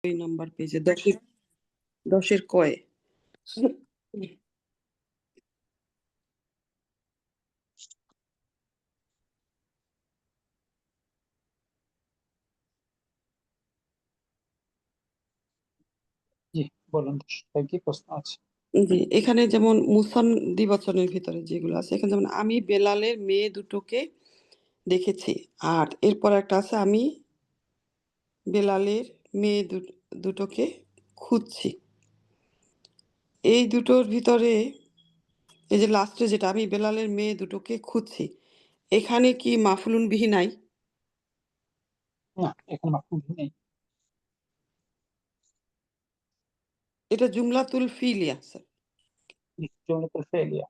এই নাম্বার পেজে 10-এর কয়ে। জি বলুন, কি প্রশ্ন আছে? জি, এখানে যেমন মুসান্দিবাচনের ভিতরে যেগুলো আছে, এখানে যেমন আমি বেলালের মেয়ে দুটোকে দেখেছি। আর এরপর একটা আছে আমি বেলালের মেয়ে দুটোকে খুঁজছি। এই দুটোর ভিতরে এই যে লাস্টে যেটা আমি বেলালের মেয়ে দুটোকে খুঁজছি, এখানে কি মাফুলুন বিহি নাই? না, এখানে মাফুল নেই। এটা জুমলাতুল ফিলিয়া স্যার। জুমলাতুল ফিলিয়া।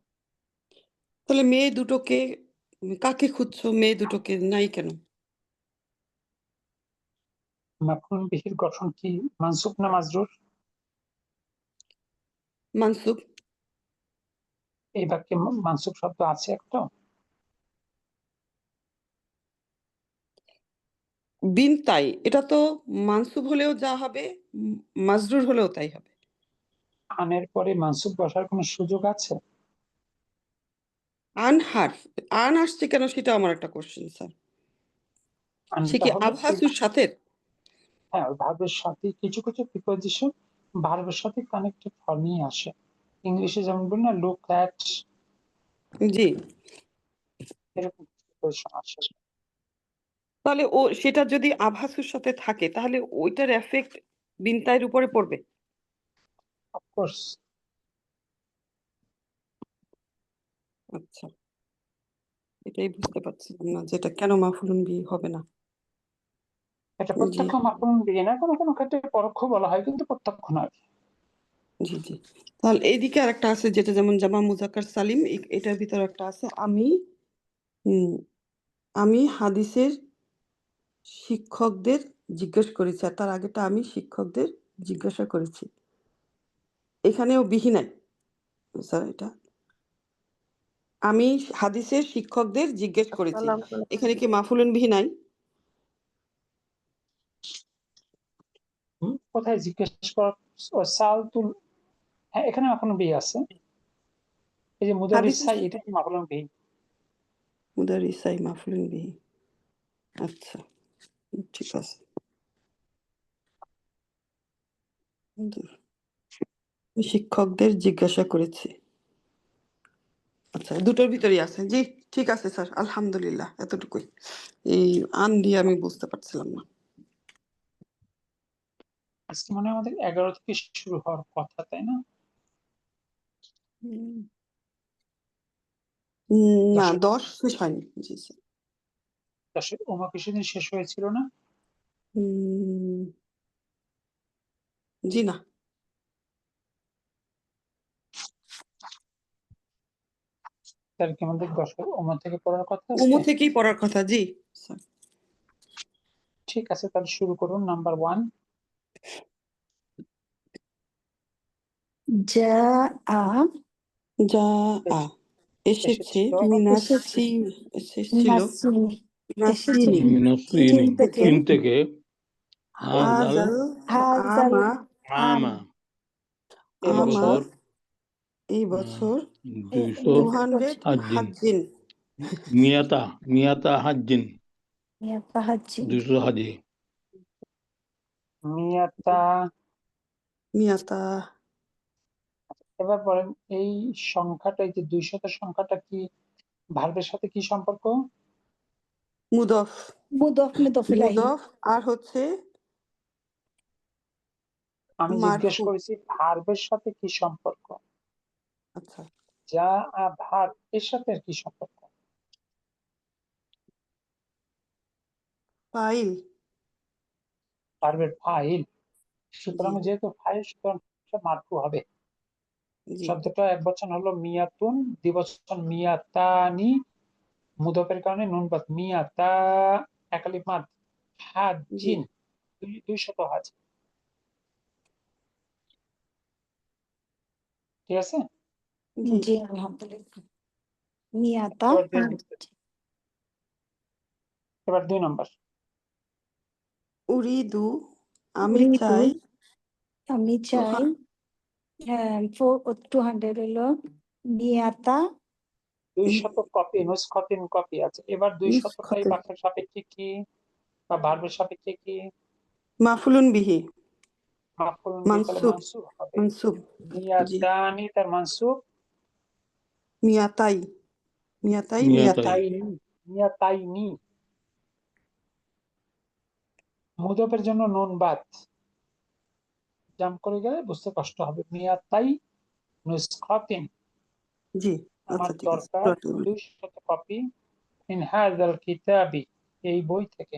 তাহলে মেয়ে দুটোকে কাকে খুঁজছো? মেয়ে দুটোকে নাই কেন? মাফুল বিহির গঠন কি মানসুব না মাজরুর? মানসুব। এই বাক্যে মানসুব শব্দ আছে একটা? বিনতাই, এটা তো মানসুব হলেও যা হবে, মাজরুর হলেও তাই হবে। আনের পরে মানসুব বসার কোনো সুযোগ আছে? আন হারফ, আন আসছে কেন সেটা আমার একটা কোশ্চেন স্যার। সে কি আবহাসুর সাথে? হ্যাঁ, ওই ভার্বের সাথে কিছু কিছু প্রিপোজিশন ভার্বের সাথে কানেক্টেড ফর্মেই আসে। ইংলিশে যেমন বলি না, লুক অ্যাট, জি, এরকম প্রিপোজিশন আসে। তাহলে ও সেটা যদি আবহাসুর সাথে থাকে তাহলে ওইটার এফেক্ট বিনতাইয়ের উপরে পড়বে। অফকোর্স। আচ্ছা, এটাই বুঝতে পারছি না যেটা কেন মাফুলুন বিহি হবে না। এটা জি প্রত্যক্ষ মাফুল বিহি না, কোনো কোনো ক্ষেত্রে পরোক্ষ বলা হয়, কিন্তু প্রত্যক্ষ নয়। জি জি, তাহলে এইদিকে আরেকটা আছে যেটা যেমন জামা মুজাক্কার সালিম, এটার ভিতরে একটা আছে আমি হাদিসের শিক্ষকদের জিজ্ঞেস করেছি, আর তার আগেটা আমি শিক্ষকদের জিজ্ঞাসা করেছি। এখানেও বিহি নাই স্যার। এটা আমি হাদিসের শিক্ষকদের জিজ্ঞেস করেছি, এখানে কি মাফুলুন বিহি নাই? কোথায় জিজ্ঞেস করা? সালতুল, হ্যাঁ এখানে মাফুল বিহি আছে। এই যে মুদারিসা, এটা কি মাফুল বিহি? মুদারিসাই মাফুলুন বিহি। আচ্ছা, ঠিক আছে। শিক্ষকদের জিজ্ঞাসা করেছি। আচ্ছা, দুটোর ভিতরেই আছে। জি ঠিক আছে স্যার, আলহামদুলিল্লাহ, এতটুকুই। এই আন দিয়ে আমি বুঝতে পারছিলাম না। আজকে মনে হয় আমাদের 11 থেকে শুরু হওয়ার কথা, তাই না? না, 10 শেষ হয়নি। জি স্যার। 10 ওমা কিছুদিন শেষ হয়েছিল না? জি না। তার কি আমাদের 10 ওমা থেকে পড়ার কথা? ওমো থেকেই পড়ার কথা। জি স্যার। ঠিক আছে, তাহলে শুরু করুন। নাম্বার 1, যা এসেছে, চীন থেকে এই বছর 200 হাজ্জিন, মিয়াতা হাজ্জিন, 200 হাজি। মিয়াতা। এবার বলেন, এই সংখ্যাটা, এই যে 200 সংখ্যাটা কি ভার্বের সাথে কি সম্পর্ক? মুদফ আর হচ্ছে আমি জিজ্ঞেস করেছি ভার্বের সাথে কি সম্পর্ক। আচ্ছা, যা ভার্ব এর সাথে কি সম্পর্ক? ফাইল। ভার্বের ফাইল। সুতরাং যেহেতু ফাইল, সুতরাং মারফু হবে। শব্দটা একবচন হলো মিয়াতুন, দ্বিবচন মিয়াতানি, মুদফের কারণে নুন বাদ, মিয়াতা একালিফ মাদ, হাজিন 200 হাজ। ঠিক আছে? জি আলহামদুলিল্লাহ। মিয়াতা। এবার 2 নম্বর। উরিদু আমি ঋতু, চাই আমি চাই 200 হলো নিয়াতা 200 কপি, নুসখাতিন কপি আছে। এবার 200টাই নুসখাতিন। বাক্যের সাপেক্ষে কি বা ভার্বের সাপেক্ষে কি? মাফুলুন বিহি, মাফউলুন বিহি, তাহলে মানসুব, মানসুব হবে। মানসুব। জি, মিয়াতানি তার মানসুব, মিয়াতাই, মিয়াতাই, মিয়াতাই। মিয়াতাই। মিয়াতাইনি, মিয়াতাইনি। মুদাফের জন্য নুন বাদ, জাম করে গেলে বুঝতে কষ্ট হবে। মিয়াতাই নুসখাতিন, জি, আমার আচ্ছা ঠিক আছে। দরকার 200 কপি মিন হাযাল কিতাবি, এই বই থেকে।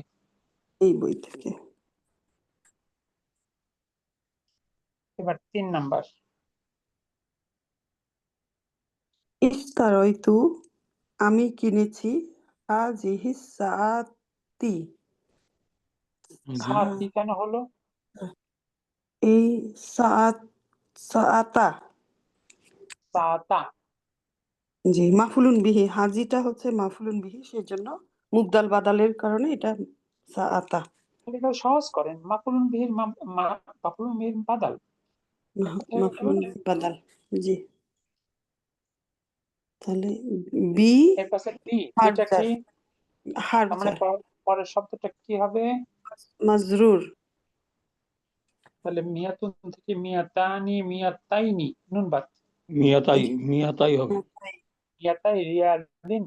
এই বই থেকে। এবার 3 নাম্বার। ইশতারাইতু, আমি কিনেছি, হাযিহিস সাআতি, খাতি কেন হলো? এই সাআতা। সাতা, জি, মাফুলুন বিহি, হাজিটা হচ্ছে মাফুলুন বিহি, সেজন্য মুবদাল বাদালের কারণে এটা সাআতা। এটা সহজ করেন, মাফউলুন বিহির মাফউলুন বিহির বাদাল কোথায় মাফুলুন হবে? বাদাল। জি, তাহলে বি এর পাশে বি, হার্ফ এটা কি? জার, হার্ফ তার মানে জার, পরের শব্দটা কি হবে? মাজরুর। তাহলে মিয়াতুন থেকে মিয়াতানি, মিয়াতাইনি, নুন বাদ। মিয়াতাই, জি, মিয়াতাই হবে। মিয়াতাই রিয়ালিন।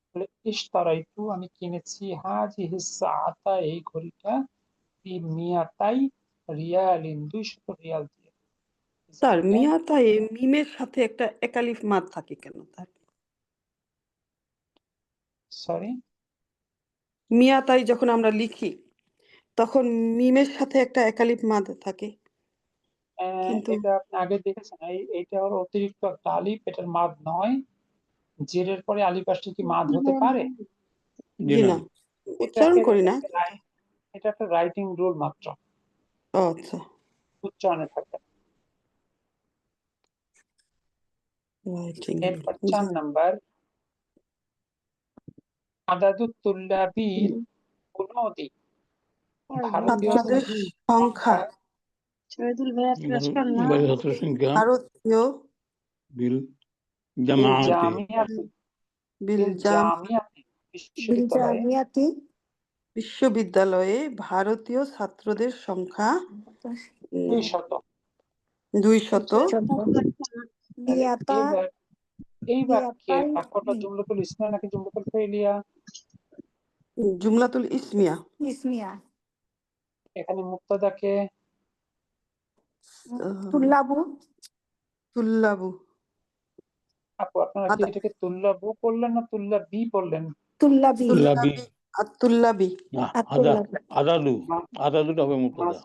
তাহলে ইশতারাইতু, আমি কিনেছি, হাযিহিস সাআতা, এই ঘড়িটা, মিয়াতাই রিয়ালিন, 200 রিয়াল দিয়ে। স্যার মিয়াতাই মিমের সাথে একটা একালিফ মাদ থাকে কেন তার? সরি, মিয়াতাই যখন আমরা লিখি তখন মিমের সাথে একটা একালিফ মাদ থাকে, কিন্তু এটা আপনি আগে দেখেছেন, এইটা হলো অতিরিক্ত একটা আলিফ, এটার মাদ নয়। জেরের পরে আলিফ আসলে কি মাদ হতে পারে? জি জি না। না, উচ্চারণ এটাকে করি না। এটা একটা রাইটিং রুল মাত্র, ও আচ্ছা, উচ্চারণে থাকে। রাইটিং। এরপর 4 নাম্বার, আদাদুত তুল্লাবিল বুনুদি, ভারতীয় ছাত্রদের সংখ্যা, বাইরের ছাত্রের সংখ্যা ভারতীয় বিল বিল জামাআতি, জামিয়াতি, বিল বিল জামিয়াতি, বিশ্ববিদ্যালয়ে বিলজামিয়াতি বিশ্ববিদ্যালয়ে ভারতীয় ছাত্রদের সংখ্যা 200। 200। তাহলে নিয়াতা এই বাক্যের নিয়াতাই বাক্যটা জুমলাতুল ইসমিয়া নাকি জুমলাতুল ফেইলিয়া? জুমলাতুল ইসমিয়া। ইসমিয়া এখানে মুক্তাদাকে তুল্লাবু তুল্লাবু, আপু, আপনারা কি এটাকে তুল্লাবু পড়লেন না তুল্লাবি পড়লেন? তুল্লাবি তুল্লাবি, আতুল্লাবি। আতুল্লাবি আদাদু, আদাদুটা হবে মুক্তাদা।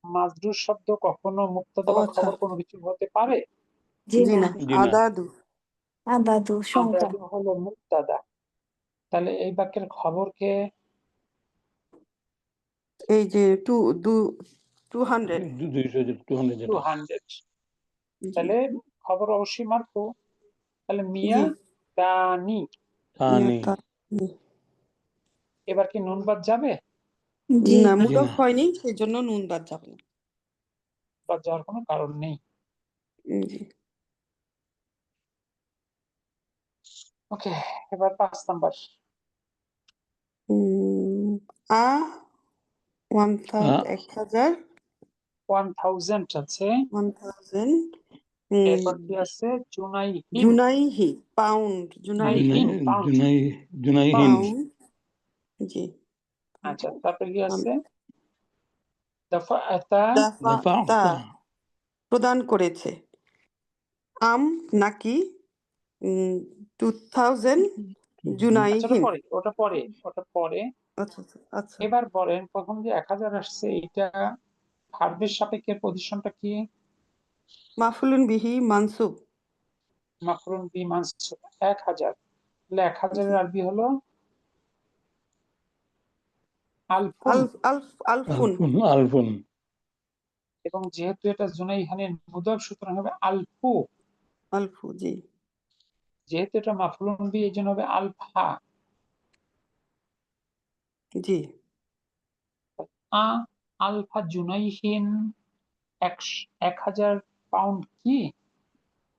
মাজরুর শব্দ কখনো মুক্তাদা ও বা আচ্ছা, খবর কোনো কিছু হতে পারে? জি জি না না, জি না। আদাদু। আদাদু সংখ্যা আদাদু হলো মুক্তাদা। তাহলে এই বাক্যের খবরকে এই যে 200। 200 যেটা। 200, জি, তাহলে খবর অবশ্যই মারফু। তাহলে মিয়া জি, দানি, তানি, মিয়াতা। এবার কি নুন বাদ যাবে? জি না, জি মুডফ না। হয়নি, সেজন্য নুন বাদ যাবে না। বাদ যাওয়ার কোনো কারণ নেই। জি। ওকে, এবার 5 নাম্বার। আ 1000 1000 আছে, 1000 এরপর কি আছে? জুনাইহিন, জুনাইহি, পাউন্ড, জুনাইহি, পাউন্ড, জুনাইহিন, পাউন্ড। জি, আচ্ছা, তারপর কি আছে? দাফাআতা, দাফাতা, দাফাতা, প্রদান করেছে। নাকি 2000 আচ্ছা জুনাইহিন। ওটা পরে, ওটা পরে। আচ্ছা আচ্ছা আচ্ছা, এবার বলেন, প্রথম যে 1000 আসছে, এটা ভার্বের সাপেক্ষে পজিশনটা কি? মাফুলুন বিহি মানসুব। মাফরুন বি মানসুব, 1000। তাহলে 1000 এর আরবি হলো আলফুন। আলফুন। আলফুন, এবং যেহেতু এটা জুনাইহানের মুদাফ, সুতরাং হবে আলফু। আলফু, জি, যেহেতু এটা মাফরুন বি, এই জন্য হবে আলফা। জি। আলফা জুনাইহিন 1000 পাউন্ড কি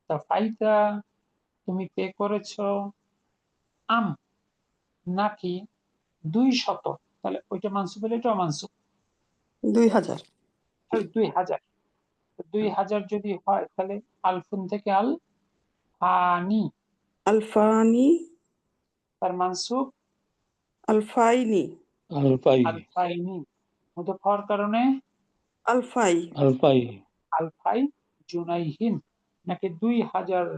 তা ফাইতা তুমি পে করেছো আম নাকি 200, তাহলে ওইটা মানসুব হলে এটাও মানসুব 2000 2000 2000 যদি হয় তাহলে আলফুন থেকে আল ফানি আলফানি তার মানসুব আলফাইনি আলফাই আলফাইনি মুদাফ হওয়ার কারণে আলফাই আলফাই আলফাই জুনাইহিন নাকি 2000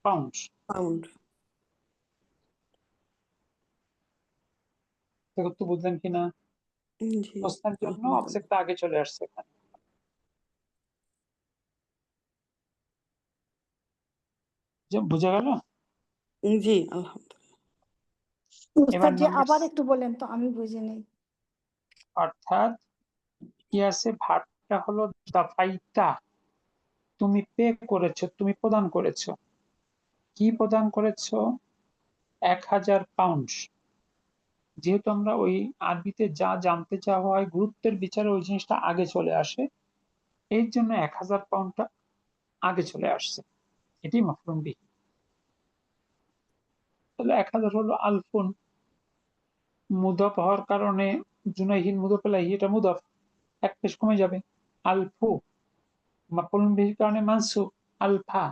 পাউন্ড। পাউন্ড। তো বুঝলেন কিনা? জি প্রশ্নের জন্য আলহামদুলিল্লাহ। অবজেক্টটা আগে চলে আসছে এখানে। বোঝা গেল? জি আলহামদুলিল্লাহ। এবার উস্তাদ জি নাম্বার আবার একটু বলেন তো, আমি বুঝিনি। অর্থাৎ কি আছে, ভার্বটা হলো দাফাইতা, তুমি পে করেছো, তুমি প্রদান করেছো। কি প্রদান করেছো? 1000 পাউন্ড। যেহেতু আমরা ওই আরবিতে যা জানতে চাওয়া হয় গুরুত্বের বিচারে ওই জিনিসটা আগে চলে আসে, এর জন্য 1000 পাউন্ডটা আগে চলে আসছে, এটি মাফলুম বিহি। তাহলে 1000 হলো আলফুন, মুদাফ হওয়ার কারণে জুনাইহিন মুদাফ ইলাইহি, এটা মুদাফ, এক পেশ কমে যাবে। আলফু মাফলুম বিহির কারণে মানসুব আলফা,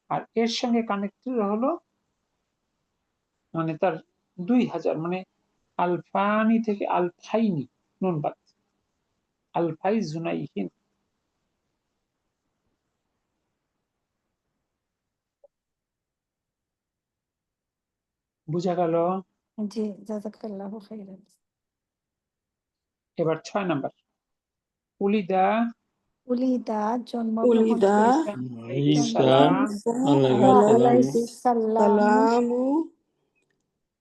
আর এর সঙ্গে কানেক্টেড হলো মানে তার 2000, মানে আলফানি থেকে আলফাইনি, নুন বাদ, আলফাই জুনাইহিন। বুঝা গেল? জি জাযাকাল্লাহু খাইরান। এবার 6 নাম্বার, উলিদা উলিদা জন্মগ্রহণ উলিদা করেছেন ঈসা ঈসা আলাইহিস সালাম আলাইহিস সালাম সালামু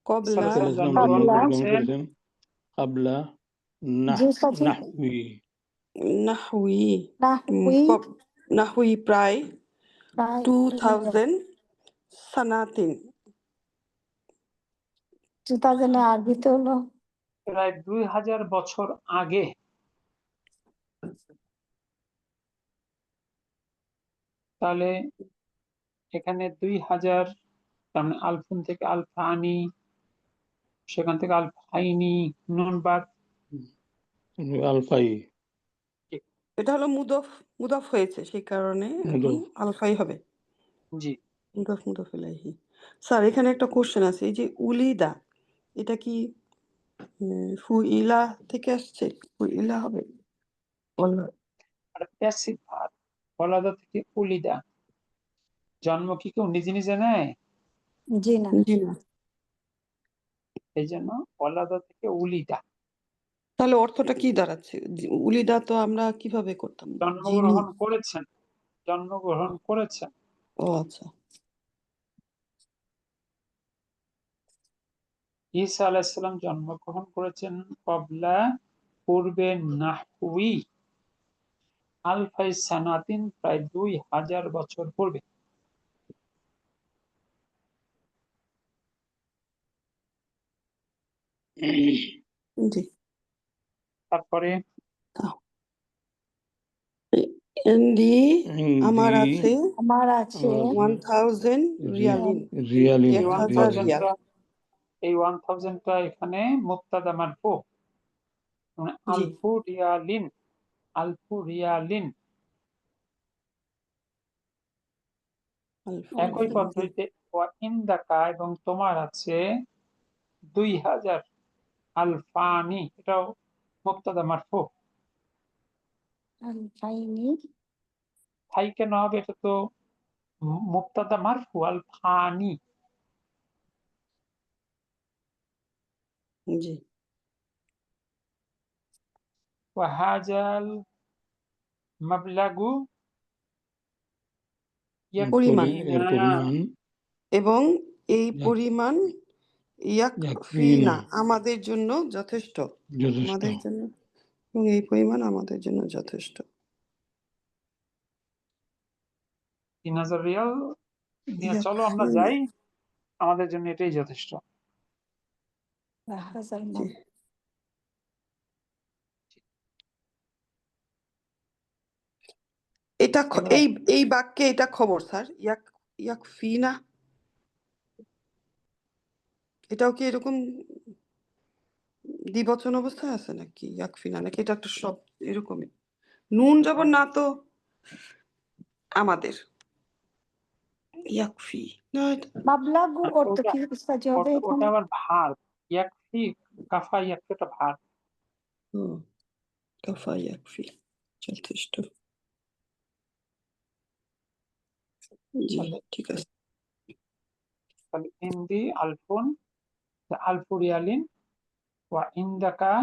কবলা জন্মগ্রহণ কাবলা করেছেন কাবলা জি উস্তাদ জি নাহউই নাহউই নাহউই নাহউই প্রায় প্রায় 2000 সানাতিন। 2000 আরবিতে হলো প্রায় 2000 বছর আগে। তাহলে এখানে 2000, তার মানে আলফুন থেকে আলফানি, সেখান থেকে আলফাইনি, নুন বাদ, আলফাই এটা হলো মুদফ হয়েছে, সেই কারণে এখন মুদাফ আলফাই হবে। জি মুদফ ইলাইহি। স্যার এখানে একটা কোশ্চেন আছে, এই যে উলিদা, এটা কি ফুইলা থেকে আসছে? ফুইলা হবে? আর প্যাসিভ ভার্ব ওলাদা থেকে উলিদা, জন্ম কি কেউ নিজে নিজে নেয়? জি না জি না। এই জন্য ওলাদা থেকে উলিদা। তাহলে অর্থটা কি দাঁড়াচ্ছে? উলিদা তো আমরা কিভাবে করতাম? জন্মগ্রহণ করেছেন, জন্মগ্রহণ করেছেন। ও আচ্ছা। ঈসা আলাইহিস সালাম জন্মগ্রহণ করেছেন কবলা, পূর্বে, নাহউই আলফাই সানাতিন, প্রায় 2000 বছর পূর্বে। জি। তারপরে এন্ডি আমার ইন্দি আছে আমার আছে 1000 রিয়ালিন, রিয়ালিন এই 1000 1000 রিয়াল। টা, এই 1000 টা এখানে মুবতাদা মারফু, মানে জি আলফু রিয়ালিন, আলফু রিয়ালিন। একই জি পদ্ধতিতে ওয়া ইনদাকা এবং তোমার আছে 2000 আলফানি, এটাও মুবতাদা মারফু। আলফাইনি ফাই কেন হবে? এটা তো মুবতাদা মারফু আলফানি। জি ওয়া হাজাল মাবলাগু পরিমাণ, এর পরিমাণ এবং এই পরিমাণ ইয়াকফিনা আমাদের জন্য যথেষ্ট, যথেষ্ট আমাদের জন্য, এবং এই পরিমাণ আমাদের জন্য যথেষ্ট। 3000 রিয়াল নিয়ে চলো আমরা যাই, আমাদের জন্য এটাই যথেষ্ট। হাজার জি। মন। এটা এবার এই বাক্যে এটা খবর স্যার, ইয়াক ফি না, এটাও কি এরকম দ্বিবচন অবস্থায় আছে নাকি ইয়াক ফি না, নাকি এটা একটা সব এরকমই নুন জবর না তো আমাদের ইয়াক ফি না মাবলাগু অর্থ ওটা কি উস্তাদ হবে ওটা এখানে? আবার ভার্ব। ইয়াকফি, কাফা ইয়াকফি এটা ভার্ব। ও কাফা ইয়াক ফি, যথেষ্ট। জি তাহলে ঠিক আছে। তাহলে ইন্দি আলফুন আলফু রিয়ালিন ওয়া ইন্দাকা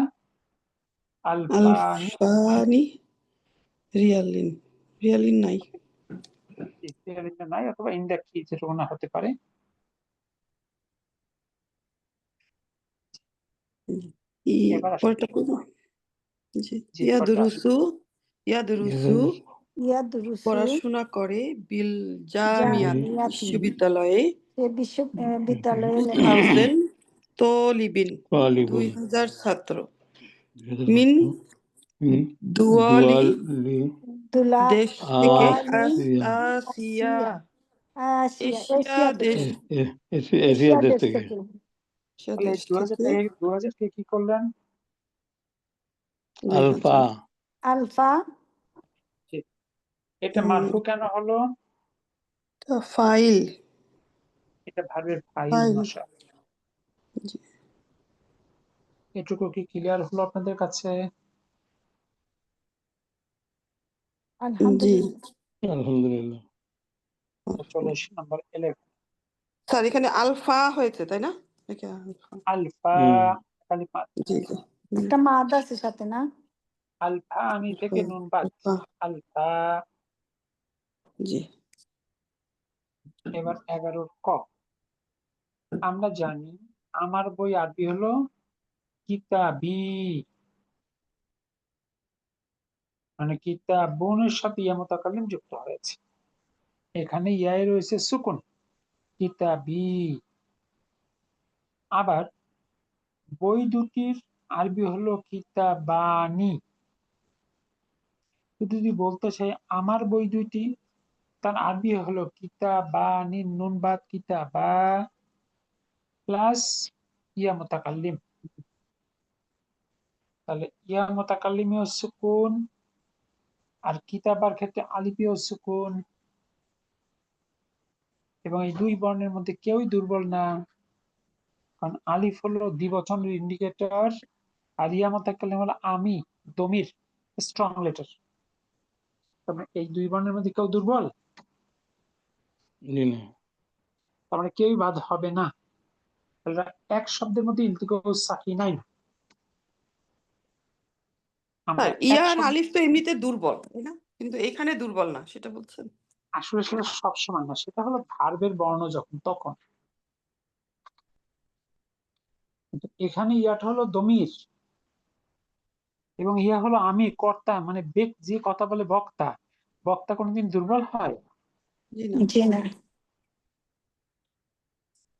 আলফানি আলফানি রিয়ালিন, রিয়ালিন নাই। রিয়ালিন নাই, অথবা ইন্দাকি যেটা না হতে পারে। এবার আসলে পরেরটা করবো। জি জি ইয়াদুরুসু, ইয়াদুরুসু ইয়াদরুসু পড়াশোনা করে বিল জামিয়াত জামিয়াতি, বিশ্ববিদ্যালয়ে সে বিশ্ববিদ্যালয়ে 2000 তলিবিন তালিবুন 2000 ছাত্র মিন মিন দুয়ালি দুয়ালি দুলা দেশ থেকে আসিয়া আসিয়া আসিয়া, এশিয়া এশিয়া দেশ, এশিয়া দেশ দেশ থেকে। থেকে। এশিয়া তাহলে দেশ 2000 থেকে থেকে 2000 কে কি করলেন? 2000 আলফা আলফা এটা মারফু কেন হলো? ফাইল, এটা ভার্বের ফাইল ফাইল। মশা। জি এটুকু কি ক্লিয়ার হলো আপনাদের কাছে? আলহামদুলিল্লাহ। আলহামদুলিল্লাহ। চলে আসি নাম্বার 11। স্যার এখানে আলফা হয়েছে তাই না, নাকি আলফা? আলফা কালিমা, জি জি একটা মাদ আছে সাথে না? আলফা আমি থেকে নুন বাদ, আলফা, আলফা। জি এবার 11 ক। আমরা জানি আমার বই আরবি হলো কিতাবি, মানে কিতাবুনের সাথে ইয়া মুতাকাল্লিম যুক্ত হয়েছে। এখানে ইয়ায় রয়েছে সুকুন, কিতাবি। আবার বই দুটির আরবি হলো কিতাবানি। যদি বলতে চাই আমার বই দুইটি, তার আরবি হলো কিতাবানি, নুন বাদ কিতাবা প্লাস ইয়া মুতাকাল্লিম। তাহলে ইয়া মুতাকাল্লিমেও সুকুন, আর কিতাবার ক্ষেত্রে আলিফেও সুকুন, এবং এই দুই বর্ণের মধ্যে কেউই দুর্বল না, কারণ আলিফ হলো দ্বিবচনের ইন্ডিকেটর, আর ইয়া মুতাকাল্লিম হলো আমি, দমির, স্ট্রং লেটার। তবে এই দুই বর্ণের মধ্যে কেউ দুর্বল, জি না। তার মানে কেউই বাদ হবে না। তাহলে এক শব্দের মধ্যে ইলতিকাউ সাকিনাইন, আমরা স্যার এক ইয়া আর শব্দ, আলিফ তো এমনিতে দুর্বল তাই না, কিন্তু এখানে দুর্বল না সেটা বলছেন? আসলে সেটা সবসময় না, সেটা হলো ভার্বের বর্ণ যখন তখন। কিন্তু এখানে ইয়াটা হলো দমির, এবং ইয়া হলো আমি, কর্তা, মানে যে কথা বলে বক্তা। বক্তা কোনোদিন দুর্বল হয়? জি না। জি না।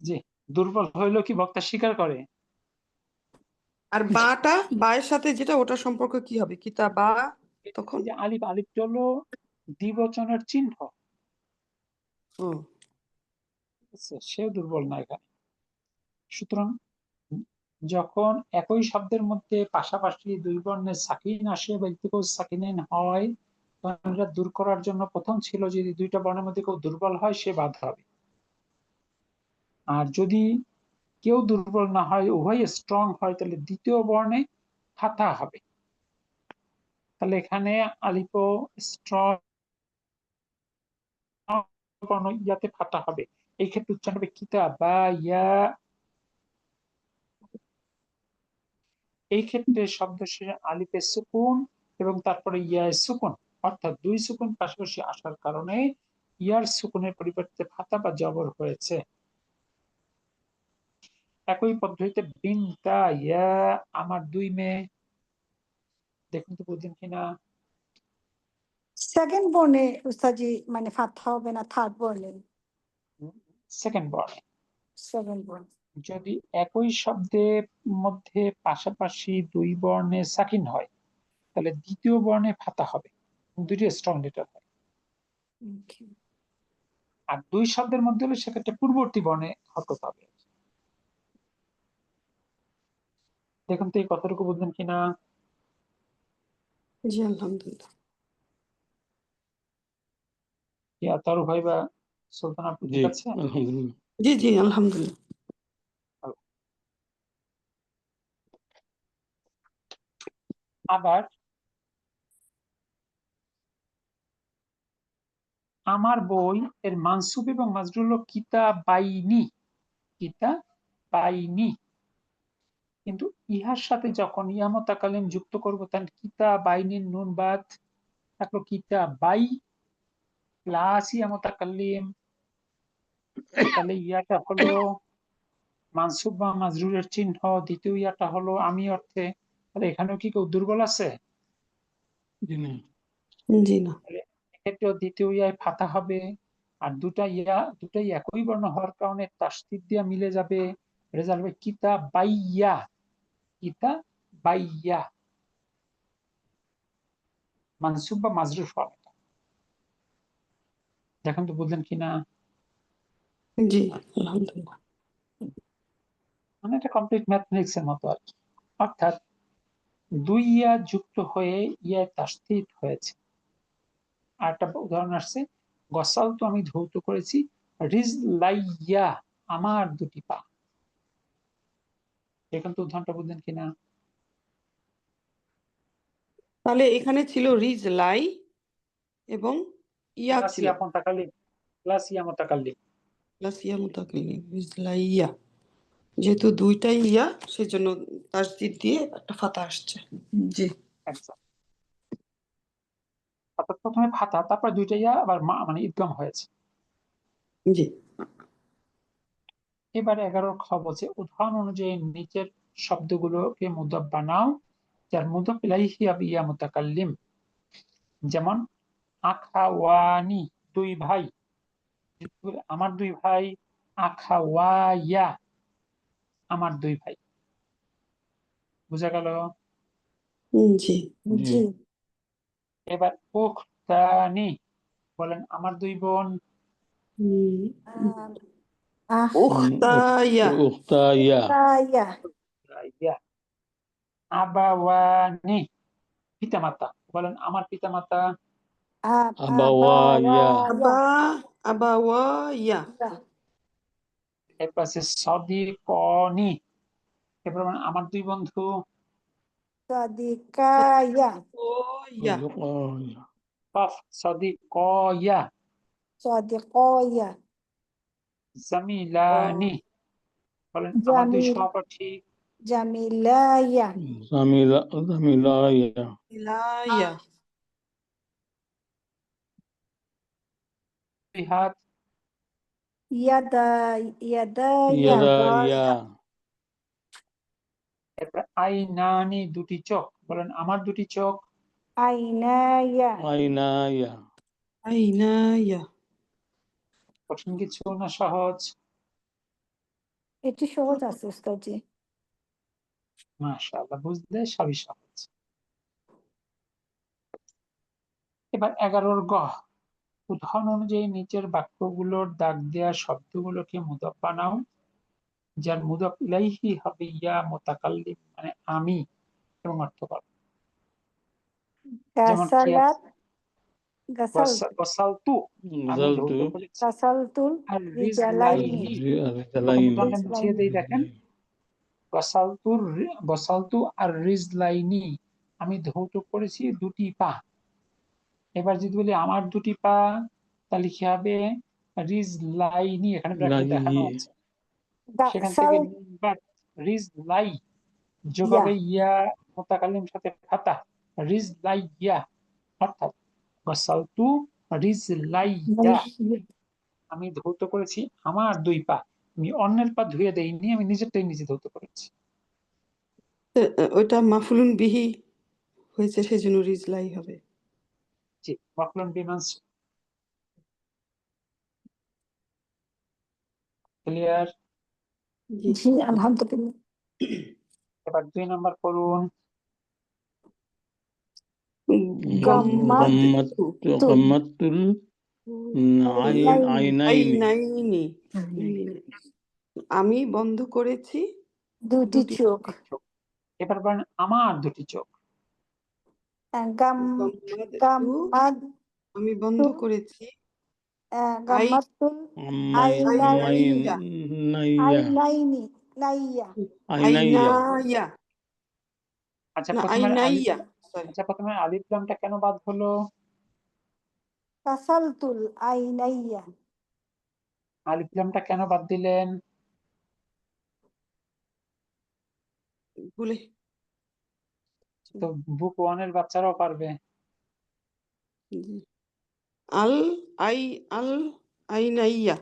যে দুর্বল হইলো কি বক্তা স্বীকার করে? আর বাটা, বায়ের সাথে যেটা ওটা সম্পর্ক কি হবে, কিতাবা তখন? এই যে আলিফ, আলিফটা হলো দ্বিবচনের চিহ্ন, ও ঠিক আছে? সেও দুর্বল না এখানে। সুতরাং যখন একই শব্দের মধ্যে পাশাপাশি দুই বর্ণের সাকিন আসে বা ইলতিকাউ সাকিনাইন হয়, তখন এটা দূর করার জন্য প্রথম ছিল যদি দুইটা বর্ণের মধ্যে কেউ দুর্বল হয় সে বাদ হবে, আর যদি কেউ দুর্বল না হয়, উভয় স্ট্রং হয়, তাহলে দ্বিতীয় বর্ণে ফাথা হবে। তাহলে এখানে আলিফ স্ট্রং বর্ণ, ইয়াতে ফাথা হবে। এই ক্ষেত্রে উচ্চারণ হবে কিতাবা ইয়া। এই ক্ষেত্রে শব্দ শেষে আলিফে সুকুন এবং তারপরে ইয়ায় সুকুন, অর্থাৎ দুই সুকুন পাশাপাশি আসার কারণে ইয়ার সুকুনের পরিবর্তে ফাতা বা জবর হয়েছে। একই পদ্ধতিতে বিনতা ইয়া, আমার দুই মেয়ে। দেখুন তো বুঝলেন কিনা? সেকেন্ড বর্ণে উস্তাজি মানে ফাথা হবে না, থার্ড বর্ণে? সেকেন্ড বর্ণ, সেকেন্ড বর্ণ। যদি একই শব্দের মধ্যে পাশাপাশি দুই বর্ণে সাকিন হয় তাহলে দ্বিতীয় বর্ণে ফাতা হবে, দুইটি স্ট্রং লেটার হয়। আর দুই শব্দের মধ্যে হলে সেক্ষেত্রে পূর্ববর্তী বর্ণে হরকত হবে। দেখুন তো এই কথাটুকু বুঝলেন কিনা? জি আলহামদুলিল্লাহ। ইয়া তারু ভাই বা সুলতান আপু জি ঠিক আছে? আলহামদুলিল্লাহ। জি জি আলহামদুলিল্লাহ। আবার আমার বই এর মানসুব এবং মাজরুর হলো কিতাবাইনি, কিতাবাইনি। কিন্তু ইহার সাথে যখন ইয়া মুতাকাল্লিম যুক্ত করব তাহলে কিতাবাইনির নুন বাদ থাকলো কিতাবাই প্লাস ইয়া মুতাকাল্লিম, তাহলে ইয়াটা হলো মানসুব বা মাজরুরের চিহ্ন, দ্বিতীয় ইয়াটা হলো আমি অর্থে। তাহলে এখানেও কি কেউ দুর্বল আছে? জি না। জি না। এক্ষেত্রেও দ্বিতীয় ইয়ায় ফাতা হবে, আর দুটাই একই বর্ণ হওয়ার কারণে তাসদীদ দিয়া মিলে যাবে, রেজাল্ট হবে কিতাবাইয়া, কিতাবাইয়া মানসুব বা মাজরুর ফর্ম। দেখেন তো বুঝলেন কিনা? জি আলহামদুলিল্লাহ। মানে এটা কমপ্লিট ম্যাথমেটিক্স এর মতো আর কি। অর্থাৎ দুই ইয়া যুক্ত হয়ে ইয়ায় তাসদীদ হয়েছে। আর একটা উদাহরণ আসছে, গসাল তো আমি ধৌত করেছি, রিজলাইয়া আমার দুটি পা। দেখেন তো উদাহরণটা বুঝলেন কিনা? তাহলে এখানে ছিল রিজ লাই এবং ইয়া প্লাস ছিল ইয়া মুতাকাল্লিম, প্লাস ইয়া মুতাকাল্লিম। প্লাস ইয়া মুতাকাল্লিম রিজ লাই ইয়া, যেহেতু দুইটাই ইয়া সেজন্য তাসদীদ দিয়ে একটা ফাতা আসছে। জি একদম। অর্থাৎ প্রথমে ফাতা, তারপর দুইটা ইয়া আবার মানে ইদগাম হয়েছে। জি। এবারে 11 খ বলছে উদাহরণ অনুযায়ী নিচের শব্দগুলোকে মুদাফ বানাও যার মুদাফ ইলাইহি হবে ইয়া মুতাকাল্লিম। যেমন আখাওয়ানি দুই ভাই, আমার দুই ভাই, আখাওয়াইয়া আমার দুই ভাই। বুঝা গেল? জি জি জি এবার উখতানি বলেন আমার দুই বোন। আহ উখতায়া উখতায়া তাইয়া ইয়া আবাওয়ানি পিতামাতা বলেন আমার পিতামাতা। আবাওয়ায়া আবা আবাওয়ায়া এরপর আছে সদিকনি, এরপর বলেন আমার দুই বন্ধু। সাদিকায়া ওয়া সাদিকায়া কফ সদিকয়া সাদিকয়া জামিলানি বলেন আমার দুই জামিল সহপাঠী। জামিলায়া জামিলায়া ইলায়া দুই হাত। ইয়াদা ইয়াদায়া ইয়াদায়া এরপর আইনানি দুটি চোখ বলেন আমার দুটি চোখ। আইনায়া আইনায়া আইনায়া। কঠিন কিছু না সহজ? এটি সহজ আছে উস্তাদজি। মাশাআল্লাহ, বুঝলে সবই সহজ। এবার 11 গ উদাহরণ অনুযায়ী নিচের বাক্যগুলোর দাগ দেওয়া শব্দগুলোকে মুদাফ বানাও যার মুদাফ ইলাইহি হবে ইয়া মুতাকাল্লিম মানে আমি এবং অর্থ বল। যেমন কি গাসালাত আছে, গাসাল গসালতু আমি জালতু ধৌত করেছি, গাসালতুল আর রিজালাইনি তখন রিজালাইনি উদাহরণটা মুছিয়ে দেই। দেখেন গসালতু আর রিজলাইনি আমি ধৌত করেছি দুটি পা। এবার যদি বলি আমার দুটি পা তাহলে কি হবে রিজলাইনি, এখানে ব্র্যাকেটে দেখানো আছে। সেখান থেকে গাসাল রিজলাই যোগ ইয়া হবে ইয়া মুতাকাল্লিম সাথে ফাতা রিজলাইয়া, অর্থাৎ গসালতু রিজলাইয়া আমি ধৌত করেছি আমার দুই পা। আমি অন্যের পা ধুয়ে দেইনি, আমি নিজেরটাই নিজে ধৌত করেছি। ওইটা মাফুলুন বিহি হয়েছে সেজন্য রিজলাই হবে। জি, মাফলুন বিমাস। ক্লিয়ার? জি জি আলহামদুলিল্লাহ। এবার 2 নাম্বার পড়ুন। গাম্মাত গাম্মাতু গাম্মাতুল আইনাইনি আইনাইনি আমি বন্ধ করেছি দুটি দুটি চোখ। চোখ। এবার বলেন আমার দুটি চোখ। গাম্মাতু গাম্মাত আমি বন্ধ করেছি গাম্মাতুল আইনাইয়া আইনাইনি নাইয়া আইনাইয়া আচ্ছা না প্রথমে আইনাইয়া সরি প্রথমে আলিফ লামটা কেন বাদ হলো? কাসালতুল আইনাইয়া আলিফ লামটা কেন বাদ দিলেন? ভুলে তো বুক 1 এর বাচ্চারাও পারবে। জি। আল আইনাইয়া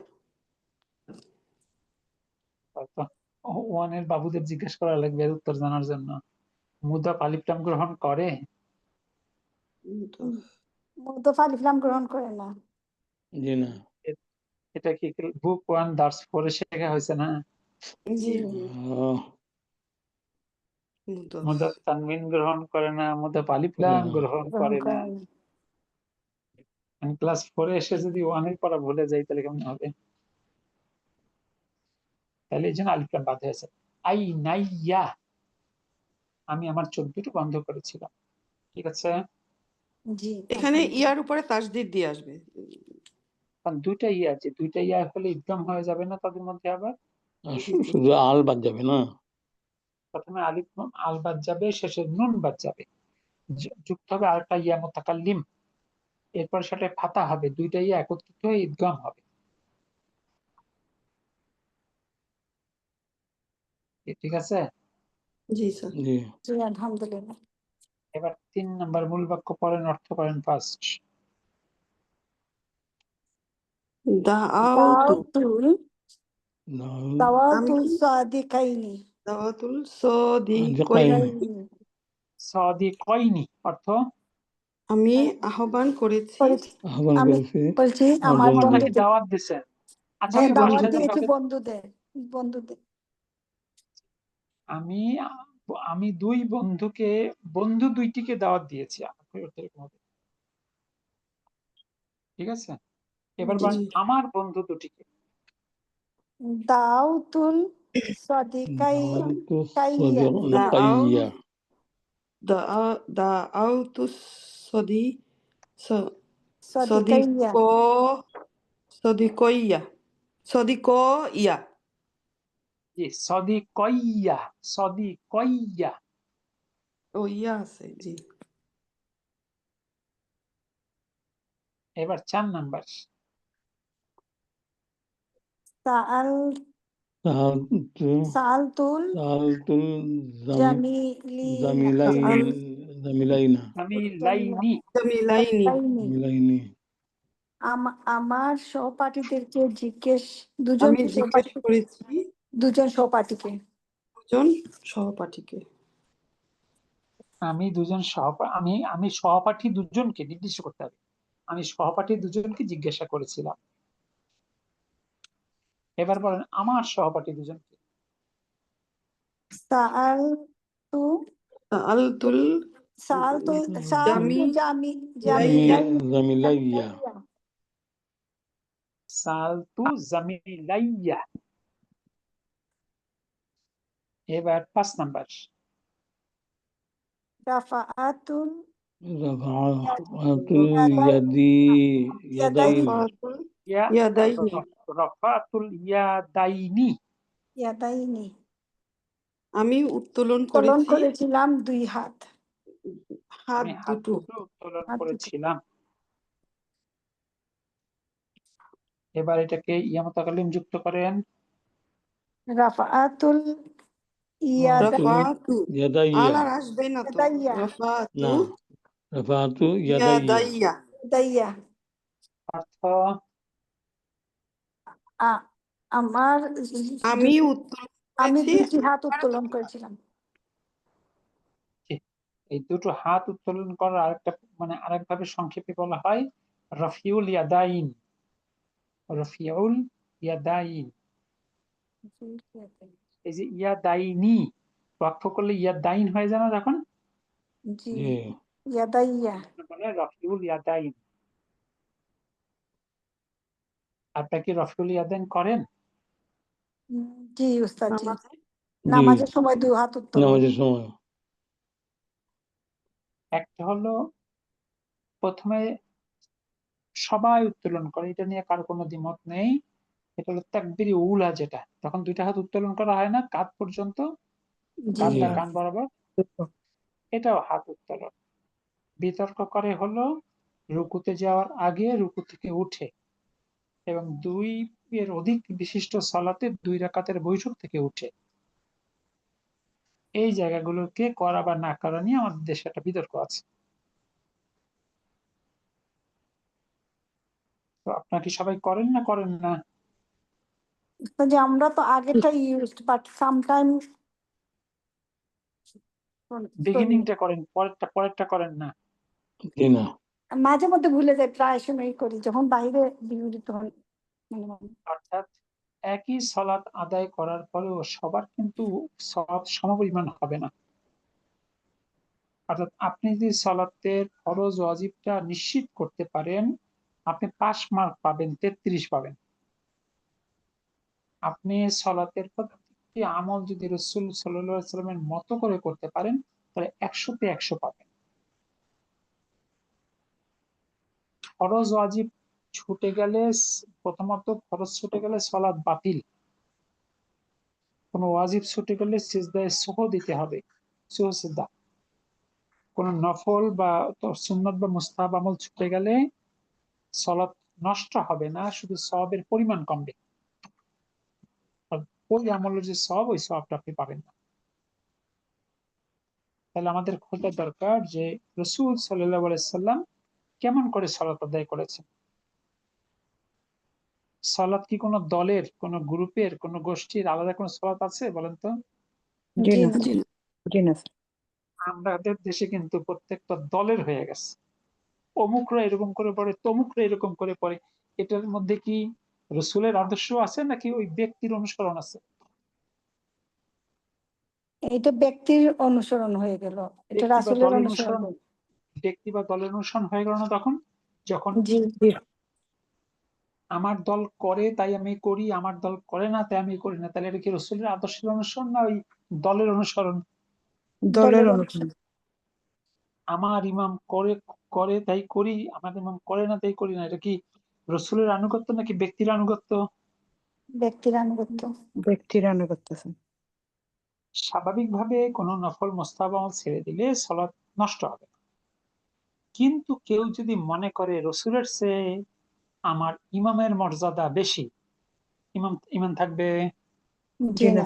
হয়তো 1 এর বাবুদের জিজ্ঞেস করা লাগবে এর উত্তর জানার জন্য। মুদাফ আলিফ লাম গ্রহণ করে? মুদাফ আলিফ লাম গ্রহণ করে না। জি না। এটা কি বুক 1 দার্স 4 এ শেখা হয়েছে না? জি মুদাফ তানবিন গ্রহণ করে না, মুদাফ আলিফ লাম গ্রহণ করে না। ক্লাস 4 এ এসে যদি 1 এর পড়া ভুলে যাই তাহলে কেমন হবে? তাহলে এই জন্য আলিফ লাম বাদ হয়েছে। আইনাইয়া আমি আমার চোখ দুটো বন্ধ করেছিলাম। ঠিক আছে? জি এখানে ইয়ার উপরে তাসদিদ দিয়ে আসবে কারণ দুইটা ইয়া আছে, দুইটা ইয়া হলে ইদগাম হয়ে যাবে না তাদের মধ্যে? আবার শুধু আল বাদ যাবে না? প্রথমে আলিফ আল বাদ যাবে, শেষে নুন বাদ যাবে, যুক্ত হবে আরেকটা ইয়া মুতাকাল্লিম, এরপর সেটা ফাতা হবে, দুইটা ইয়া একত্রিত হয়ে ইদগাম হবে। ঠিক আছে? জি স্যার জি জি আলহামদুলিল্লাহ। এবার 3 নাম্বার মূল বাক্য পড়েন, অর্থ করেন ফার্স্ট। দাওয়াতুল দাওয়াতুল সাদিকাইনি দাওয়াতুল সদিকাইনি কাইনি সাদিকাইনি অর্থ আমি আহ্বান করেছি আহ্বান আমি করেছি বলছি আমার আমার কথা কি বন্ধুদের। দাওয়াত দিছেন? আচ্ছা হ্যাঁ আমি দাওয়াত বাসায় দিয়েছি কাউকে বন্ধুদের। আমি আমি দুই বন্ধুকে, বন্ধু দুইটিকে দাওয়াত দিয়েছি। ঠিক আছে? এবার জি। বলেন আমার বন্ধু দুটিকে। দাওতুল সাদিকাইয়া কাইয়া দাওয়াতু সাদিকাইয়া সদিকইয়া সদিকইয়া জি সাদিকাইয়া, সাদিকাইয়া। ও ইয়া আছে জি এবার 4 নাম্বার। সালতুল জামিলিনা জামিলাইনা আমি লাইনি জামিলাইনি আমার সহপাঠীদেরকে আমি জিজ্ঞেস করেছি দুজন সহপাঠীকে দুজন সহপাঠীকে আমি সহপাঠী দুজনকে নির্দিষ্ট করতে হবে। আমি সহপাঠী দুজনকে জিজ্ঞাসা করেছিলাম। এবার বলেন আমার সহপাঠী দুজনকে। সালতু সাআলতুল সালতু জামিলাইয়া সালতু জামিলাইয়া। এবার 5 নাম্বার। রাফাআতুল ইয়াদাইনি ইয়াদাইনি রাফাতুল ইয়াদাইনি। আমি উত্তোলন করেছিলাম দুই হাত আমি হাত দুটো দুটো উত্তোলন করেছিলাম। এবার এটাকে ইয়া মুতাকাল্লিম যুক্ত করেন। রাফাআতুল রাফাতু ইয়াদাইয়া আলার আসবে না তো রাফাতু না রাফাতু ইয়াদাইয়া দাইয়া অর্থ আমার আমি উত্তোলন আমি করেছি দুটি হাত উত্তোলন করেছিলাম। এই দুটো হাত উত্তোলন করার আরেকটা আরেকভাবে সংক্ষেপে বলা হয় রফিউল ইয়াদাইন। রফিউল ইয়াদাইন এই যে ইয়াদাইনি ওয়াকফ করলে ইয়াদাইন হয়ে যায় না যখন, জি জি ইয়াদাইয়া মানে রফিউল ইয়াদাইন। আপনারা কি রফিউল ইয়াদাইন করেন? জি উস্তাদ জি নামাজে জি নামাজের সময় দুই হাত উত্তোলন। নামাজের সময় একটা হলো প্রথমে সবাই উত্তোলন করে, এটা নিয়ে কারো কোনো দ্বিমত নেই। এটা হলো তাকবীরে উলা, যেটা তখন দুইটা হাত উত্তোলন করা হয় না কাঁধ পর্যন্ত, জি কাঁধটা জি কান বরাবর, এটাও হাত উত্তোলন। বিতর্ক করে হলো রুকুতে যাওয়ার আগে, রুকু থেকে উঠে, এবং 2 এর অধিক বিশিষ্ট সালাতে 2 রাকাতের বৈঠক থেকে উঠে, এই জায়গাগুলোকে করা বা না করা নিয়ে আমাদের দেশে একটা বিতর্ক আছে। তো আপনারা কি সবাই করেন না করেন না? উস্তাদ জি আমরা তো আগেটা ইউজড বাট সামটাইম বিগিনিংটা করেন, পরেরটা করেন না। জি না মাঝে মধ্যে ভুলে যাই, প্রায় সময় করি যখন বাইরে বিউরিত হন মনে মনে। অর্থাৎ একই সালাত আদায় করার পরেও সবার কিন্তু সওয়াব সমপরিমাণ হবে না। অর্থাৎ আপনি যদি সালাতের ফরজ ওয়াজিবটা নিশ্চিত করতে পারেন, আপনি 5 মার্ক পাবেন, 33 পাবেন। আপনি সালাতের প্রত্যেকটি আমল যদি রাসূল সাল্লাল্লাহু আলাইহি ওয়াসাল্লামের মতো করে করতে পারেন, তাহলে 100 তে 100 পাবেন। ফরজ ওয়াজিব ছুটে গেলে, প্রথমত ফরজ ছুটে গেলে সালাত বাতিল। কোন ওয়াজিব ছুটে গেলে সিজদায়ে সুহু দিতে হবে, সুহু সিজদা। কোন নফল বা সুন্নাত বা মুস্তাহাব আমল ছুটে গেলে সালাত নষ্ট হবে না, শুধু সওয়াবের পরিমাণ কমবে। আর ওই আমলের যে সওয়াব, ওই সওয়াবটা আপনি পাবেন না। তাহলে আমাদের খোঁজা দরকার যে রাসূল সাল্লাল্লাহু আলাইহি সাল্লাম কেমন করে সালাত আদায় করেছেন। সালাত কি কোনো দলের, কোনো গ্রুপের, কোনো গোষ্ঠীর আলাদা কোনো সালাত আছে বলেন তো? জি না জি জি না স্যার। আমাদের দেশে কিন্তু প্রত্যেকটা দলের হয়ে গেছে, অমুকরা এরকম করে পড়ে, তমুকরা এরকম করে পড়ে। এটার মধ্যে কি রাসূলের আদর্শ আছে নাকি ওই ব্যক্তির অনুসরণ আছে? এটা ব্যক্তির অনুসরণ হয়ে গেল, এটা ব্যক্তি বা রাসূলের দলের অনুসরণ অনুসরণ, ব্যক্তি বা দলের অনুসরণ হয়ে গেল না তখন, যখন জি আমার দল করে তাই আমি করি, আমার দল করে না তাই আমি করি না, তাহলে এটা কি রাসূলের আদর্শের অনুসরণ না ওই দলের অনুসরণ? দলের অনুসরণ। আমার ইমাম করে করে তাই করি, আমার ইমাম করে না তাই করি না, এটা কি রাসূলের আনুগত্য নাকি ব্যক্তির আনুগত্য? ব্যক্তির আনুগত্য। ব্যক্তির আনুগত্য স্যার। স্বাভাবিকভাবে কোনো নফল মুস্তাহাব আমল ছেড়ে দিলে সালাত নষ্ট হবে না। কিন্তু কেউ যদি মনে করে রাসূলের চেয়ে আমার ইমামের মর্যাদা বেশি, ইমাম থাকবে, জি জি না না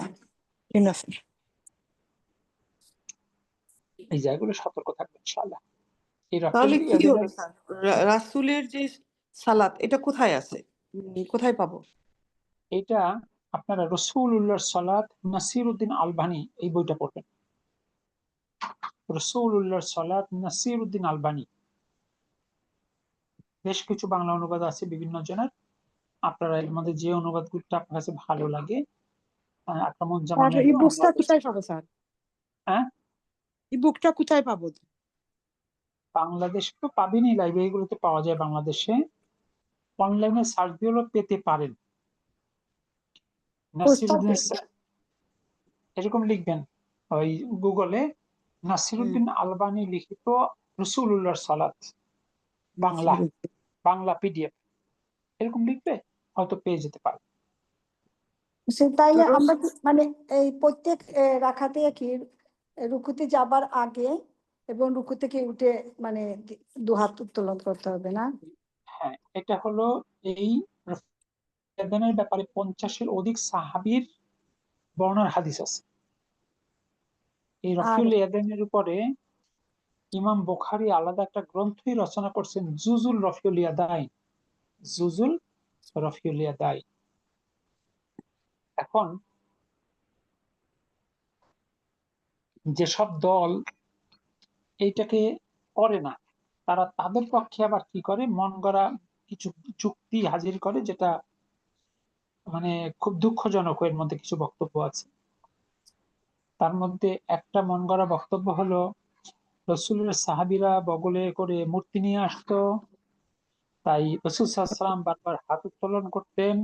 জি না স্যার। এই জায়গাগুলো সতর্ক থাকবে ইনশাআল্লাহ। এই তাহলে রফিউল কি ইয়াদাইন, হবে স্যার? রাসূলের যে সালাত এটা কোথায় আছে? কোথায় পাবো? এটা আপনারা রাসূলুল্লাহর সালাত নাসিরউদ্দিন আলবানী এই বইটা পড়বেন। রাসূলুল্লাহর সালাত নাসিরউদ্দিন আলবানী, বেশ কিছু বাংলা অনুবাদ আছে বিভিন্ন জনের। আপনারা এর মধ্যে যে অনুবাদগুলো আপনার কাছে ভালো লাগে, আর আকরামুজ্জামানের এই বুকটা অনুবাদ, কোথায় পাবো স্যার? হ্যাঁ এই বুকটা কোথায় পাবো? বাংলাদেশে তো পাবেনই, লাইব্রেরিগুলোতে পাওয়া যায় বাংলাদেশে। অনলাইনে সার্চ দিয়েও পেতে পারেন। নাসিরউদ্দিন, এরকম লিখবেন ওই গুগলে, নাসিরউদ্দিন আলবানী লিখিত রাসূলুল্লাহর সালাত বাংলা, বাংলা পিডিএফ, এরকম লিখবে, হয়তো পেয়ে যেতে পারে। তাইলে আমরা মানে এই প্রত্যেক রাখাতে কি রুকুতে যাবার আগে এবং রুকু থেকে উঠে মানে দু হাত উত্তোলন করতে হবে না? হ্যাঁ, এটা হলো এই ইয়াদানের ব্যাপারে 50-এর অধিক সাহাবীর বর্ণনার হাদিস আছে। এই আর রফিউল ইয়াদানের উপরে ইমাম বুখারী আলাদা একটা গ্রন্থই রচনা করছেন, জুজুল রফিউল ইয়াদাইন, জুজুল রফিউল ইয়াদাইন। এখন যেসব দল এইটাকে করে না, তারা তাদের পক্ষে আবার কি করে, মন গড়া কিছু যুক্তি হাজির করে, যেটা মানে খুব দুঃখজনক, এর মধ্যে কিছু বক্তব্য আছে। তার মধ্যে একটা মন গড়া বক্তব্য হলো, রসুলের সাহাবীরা বগলে করে মূর্তি নিয়ে আসতো, তাই রসুল সাল্লাল্লাহু আলাইহি ওয়াসাল্লাম বারবার হাত উত্তোলন করতেন,